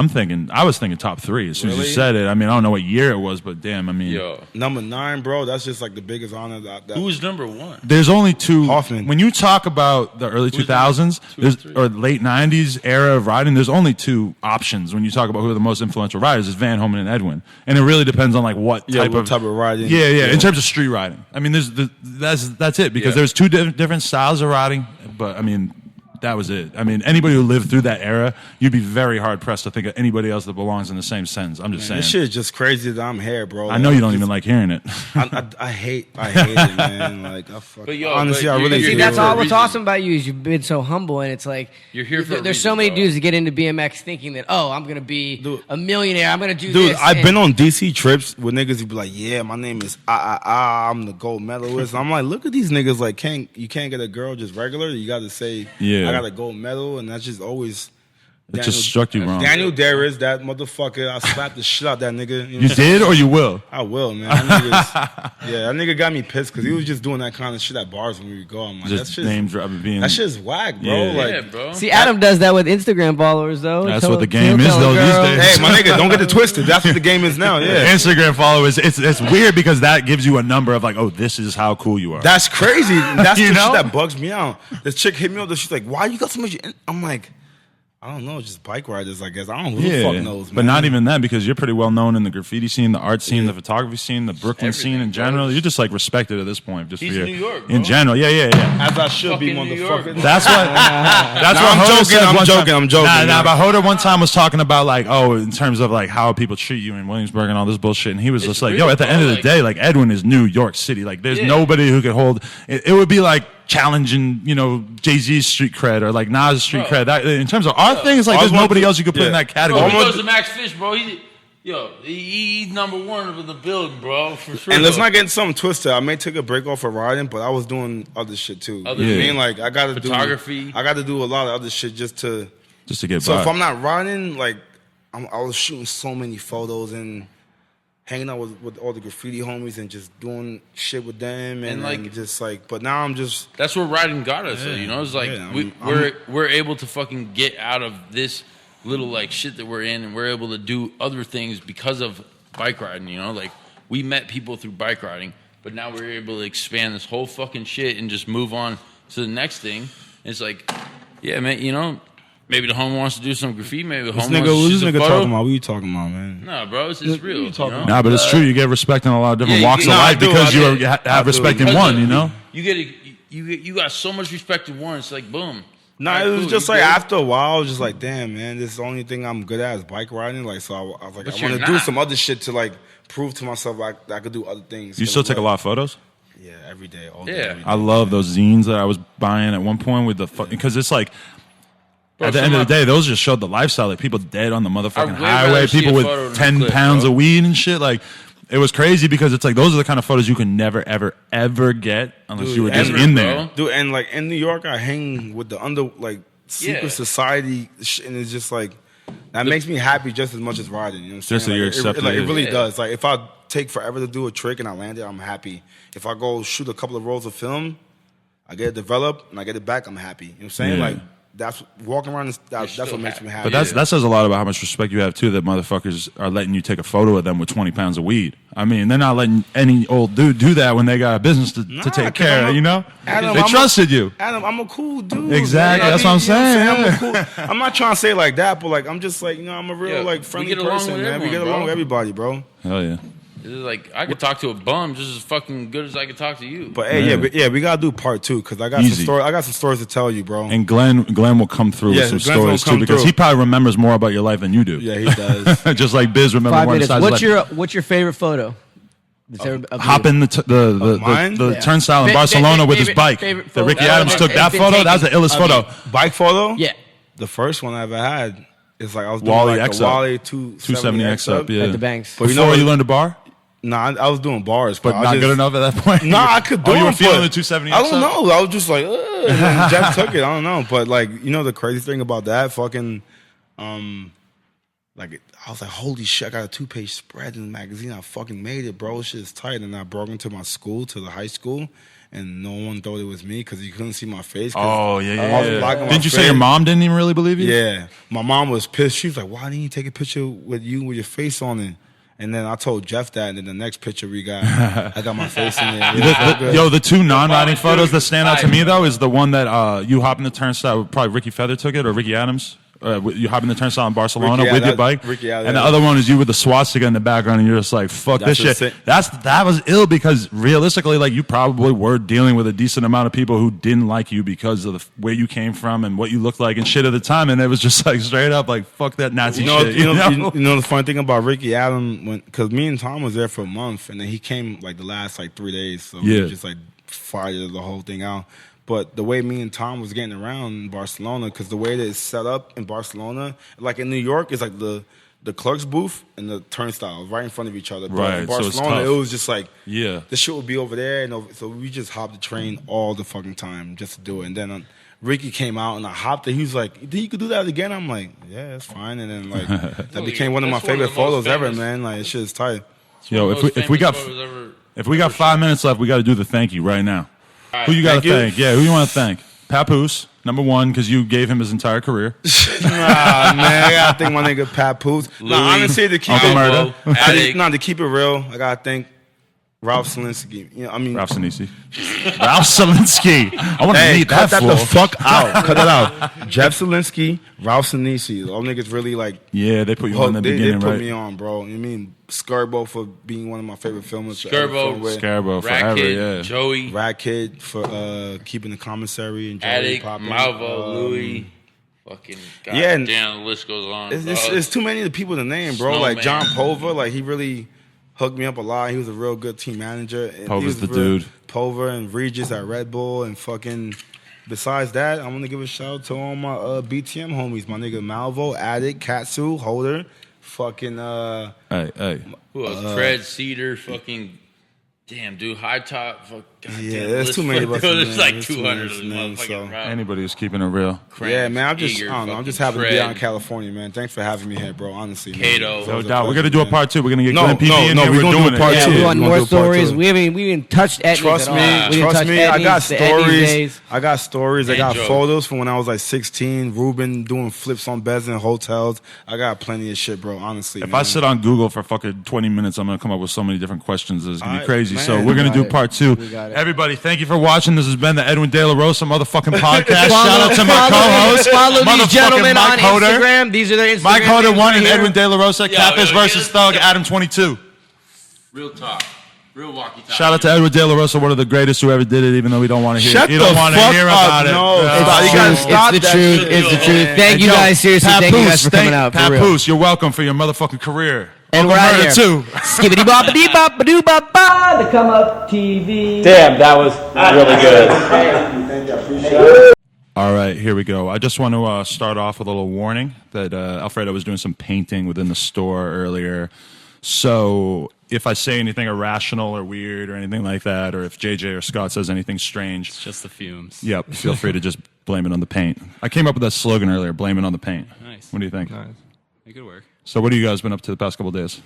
A: I was thinking top 3 as soon as you
D: Really?
A: said it. I mean, I don't know what year it was, but damn, I mean,
C: Yo,
D: Number 9, bro. That's just like the biggest honor. That
C: who was number one?
A: there's only 2.
D: Hoffman.
A: When you talk about the early 2000s or late 90s era of riding, there's only 2 options when you talk about who are the most influential riders is Van Homan and Edwin. And it really depends on like what type of
D: riding.
A: Yeah, in terms of street riding. I mean, that's it because there's 2 different styles of riding, but I mean, that was it. I mean, anybody who lived through that era, you'd be very hard pressed to think of anybody else that belongs in the same sentence. I'm just saying.
D: This shit is just crazy that I'm here, bro.
A: I know you don't even like hearing it.
D: I hate it, man. Like, honestly, I really
B: See,
D: do.
B: that's all what's awesome about you is you've been so humble, and it's like
C: you're here for.
B: There's so many dudes that get into BMX thinking that I'm gonna be a millionaire. I'm gonna do
D: this.
B: Dude,
D: I've been on DC trips with niggas who be like, yeah, my name is I'm the gold medalist. I'm like, look at these niggas. Like, you can't get a girl just regular. You got to say, I got a gold medal, and that's just always.
A: It just struck you wrong.
D: Daniel Darius, that motherfucker, I slapped the shit out that nigga.
A: You did or you will?
D: I will, man. That nigga got me pissed because he was just doing that kind of shit at bars when we would go. I'm like,
A: just name dropping.
D: That shit's whack, bro.
A: Yeah.
D: Like,
C: bro.
B: See, Adam does that with Instagram followers, though.
A: That's what the game is, though, these days.
D: Hey, my nigga, don't get it twisted. That's what the game is now, yeah.
A: Instagram followers, it's weird because that gives you a number of like, oh, this is how cool you are.
D: That's crazy. That's the shit that bugs me out. This chick hit me up, she's like, why you got so much? I'm like, I don't know, just bike riders, I guess. I don't know who the fuck knows, man.
A: But not even that, because you're pretty well known in the graffiti scene, the art scene, the photography scene, the Brooklyn scene in general. Bro. You're just like respected at this point. Just
C: He's
A: for your,
C: New York, bro.
A: In general, yeah.
D: As I should be, motherfucker.
A: That's what.
D: I'm joking.
A: Nah, but Hoder one time was talking about like, in terms of like how people treat you in Williamsburg and all this bullshit, and he was just like, yo, at the end of the day, like Edwin is New York City. Like, there's nobody who could hold. It would be like challenging, Jay-Z's street cred or like Nas' street cred. That, in terms of our thing, it's like there's nobody else you could put in that category.
C: Bro, he goes to Max Fish, bro. He's number one of the building, bro, for sure.
D: And let's not get something twisted. I may take a break off of riding, but I was doing other shit too. I mean, like I gotta
C: photography.
D: I gotta do a lot of other shit just to
A: get
D: so
A: by.
D: if I'm not riding, like I was shooting so many photos and hanging out with all the graffiti homies and just doing shit with them and like just like. But now I'm just.
C: That's where riding got us. Yeah, it's like we're able to fucking get out of this little like shit that we're in, and we're able to do other things because of bike riding. Like we met people through bike riding, but now we're able to expand this whole fucking shit and just move on to the next thing. And it's like, yeah, man, maybe the homie wants to do some graffiti. Maybe the homie wants to shoot some photo.
D: Talking about? What are you talking about, man?
C: Nah, bro, it's real.
A: Nah, but it's true. You get respect in a lot of different walks of life because you have respect in one.
C: You got so much respect in one. It's like boom.
D: Nah, it was just like after a while, I was just like, damn, man, this is the only thing I'm good at is bike riding. Like, so I was like, I want to do some other shit to like prove to myself that I could do other things.
A: You still take a lot of photos?
D: Yeah, every day, all day. Every day.
A: I love those zines that I was buying at one point with the because it's like. Bro, at the end of the day, those just showed the lifestyle. Like people dead on the motherfucking highway, people with 10 pounds of weed and shit. Like it was crazy because it's like those are the kind of photos you can never, ever, ever get unless you were just in there.
D: Dude, and like in New York, I hang with the secret society, and it's just like that makes me happy just as much as riding. You know what I'm saying?
A: Just so you're accepted.
D: It really does. Like if I take forever to do a trick and I land it, I'm happy. If I go shoot a couple of rolls of film, I get it developed and I get it back, I'm happy. You know what I'm saying? Like. That's walking around. That's what makes me happy.
A: But that says a lot about how much respect you have too. That motherfuckers are letting you take a photo of them with 20 pounds of weed. I mean, they're not letting any old dude do that when they got a business to take care of.
D: Adam,
A: they trusted you.
D: Adam, I'm a cool dude.
A: Exactly. That's what I'm saying.
D: I'm not trying to say like that, but like I'm just like I'm a real like friendly person, man. We get along with everybody, bro.
A: Hell yeah.
C: It's like I could talk to a bum just as fucking good as I could talk to you.
D: But hey, we gotta do part 2 because I got some stories. I got some stories to tell you, bro.
A: And Glenn will come through with some stories too because he probably remembers more about your life than you do.
D: Yeah, he does.
A: Just like Biz remembers more about his life.
B: What's your favorite photo?
A: Hopping the turnstile in Barcelona with his bike. That Ricky Adams took that photo. That was the illest photo.
D: Bike photo?
B: Yeah.
D: The first one I ever had is like I was doing
A: Wally
D: like
A: X
D: a Wally 270 X up.
A: Yeah.
B: At the Banks.
A: But Before you learned to bar?
D: Nah, I was doing bars,
A: but not good enough at that point.
D: Nah, I could do it.
A: You were feeling the 270.
D: I don't know. I was just like, and then Jeff took it. I don't know, but like, the crazy thing about that, fucking, like, I was like, holy shit! I got a 2-page spread in the magazine. I fucking made it, bro. Shit is tight. And I broke into my school, to the high school, and no one thought it was me because you couldn't see my face.
A: Oh yeah.
D: Didn't
A: you say your mom didn't even really believe you?
D: Yeah, my mom was pissed. She was like, why didn't you take a picture with you with your face on it? And then I told Jeff that, and then the next picture we got, I got my face in it.
A: The 2 non-riding photos that stand out to me, though, is the one that you hop in the turnstile. Probably Ricky Feather took it, or Ricky Adams. You hop in the turnstile in Barcelona
D: Ricky,
A: with your bike, and the other one is you with the swastika in the background, and you're just like, "Fuck this shit." That was ill because realistically, like you probably were dealing with a decent amount of people who didn't like you because of where you came from and what you looked like and shit at the time, and it was just like straight up like, "Fuck that Nazi shit."
D: You know the funny thing about Ricky Adam, because me and Tom was there for a month, and then he came like the last like 3 days, so we just like fired the whole thing out. But the way me and Tom was getting around in Barcelona, because the way that it's set up in Barcelona, like in New York, it's like the clerk's booth and the turnstile right in front of each other. But
A: right,
D: in Barcelona,
A: so
D: it was just like, the shit would be over there. And so we just hopped the train all the fucking time just to do it. And then Ricky came out and I hopped it. He was like, "You could do that again?" I'm like, "Yeah, it's fine." And then like that became one of my favorite photos ever, man. Like, it's just tight.
A: Yo, if we got 5 minutes left, we got to do the thank you right now.
C: Right,
A: who you got to thank? Yeah, who you want to thank? Papoose, number one, because you gave him his entire career.
D: Nah, man, I gotta thank my nigga Papoose. Nah, honestly, to keep to keep it real, I gotta thank Ralph Selinsky. You know, I mean
A: Ralph Selinsky. Ralph Selinsky. I want to meet that
D: cut that the fuck out. Cut that out. Jeff Selinsky, Ralph Selinsky. All niggas really like.
A: Yeah, they put you on in the beginning,
D: They put
A: right?
D: me on, bro. You mean Skirbo for being one of my favorite filmers.
A: Skirbo forever,
C: Ratkid, Joey.
D: Ratkid for keeping the commissary and Joey
C: Attic,
D: popping.
C: Malvo, Louis. Fucking
D: damn,
C: the list goes on.
D: It's too many of the people to name, bro.
C: Snowman.
D: Like John Pova, like he really hooked me up a lot. He was a real good team manager.
A: Pova's the dude.
D: Pova and Regis at Red Bull and fucking. Besides that, I'm gonna give a shout out to all my BTM homies. My nigga Malvo, Attic, Katsu, Hoder, fucking
A: Hey.
C: Who else? Fred, Cedar, fucking. Damn, dude, High Top.
D: There's too many of us.
C: There's like 200 of them motherfucking around.
A: Anybody who's keeping it real.
D: Yeah, man, I'm just happy to be out in California, man. Thanks for having me here, bro. Honestly,
C: Kato.
A: No doubt. We're gonna do a part 2. We're gonna get Glenn PB in
D: no,
A: here.
D: we're gonna do part 2.
B: Yeah, we want more stories. We didn't touch Edwin.
D: Trust me. I got stories. I got photos from when I was like 16. Ruben doing flips on beds in hotels. I got plenty of shit, bro. Honestly,
A: if I sit on Google for fucking 20 minutes, I'm gonna come up with so many different questions. It's gonna be crazy.
D: Man,
A: so we're gonna do part 2. Everybody, thank you for watching. This has been the Edwin De La Rosa motherfucking podcast. Shout out to my co-host,
B: follow these gentlemen on Instagram. These are their Instagram.
A: Mike Hoder 1 and Edwin De La Rosa. Capis versus Thug. Adam 22.
C: Real talk. Real walkie-talkie.
A: Shout out to Edwin De La Rosa, one of the greatest who ever did it, even though we don't want to hear it.
D: You don't want to hear about it.
B: No, it's the truth. It's the truth. Thank you guys. Seriously, thank you guys for coming out.
A: Papoose, you're welcome for your motherfucking career.
B: And we're out here.
A: Too.
B: Skibbity bop dee bop doo bop ba. The Come Up TV.
F: Damn, that was really good.
D: Thank you. I appreciate it.
A: All right, here we go. I just want to start off with a little warning that Alfredo was doing some painting within the store earlier. So if I say anything irrational or weird or anything like that, or if JJ or Scott says anything strange.
F: It's just the fumes.
A: Yep, feel free to just blame it on the paint. I came up with that slogan earlier, blame it on the paint.
F: Nice.
A: What do you think?
F: Nice. It could work.
A: So what have you guys been up to the past couple of days?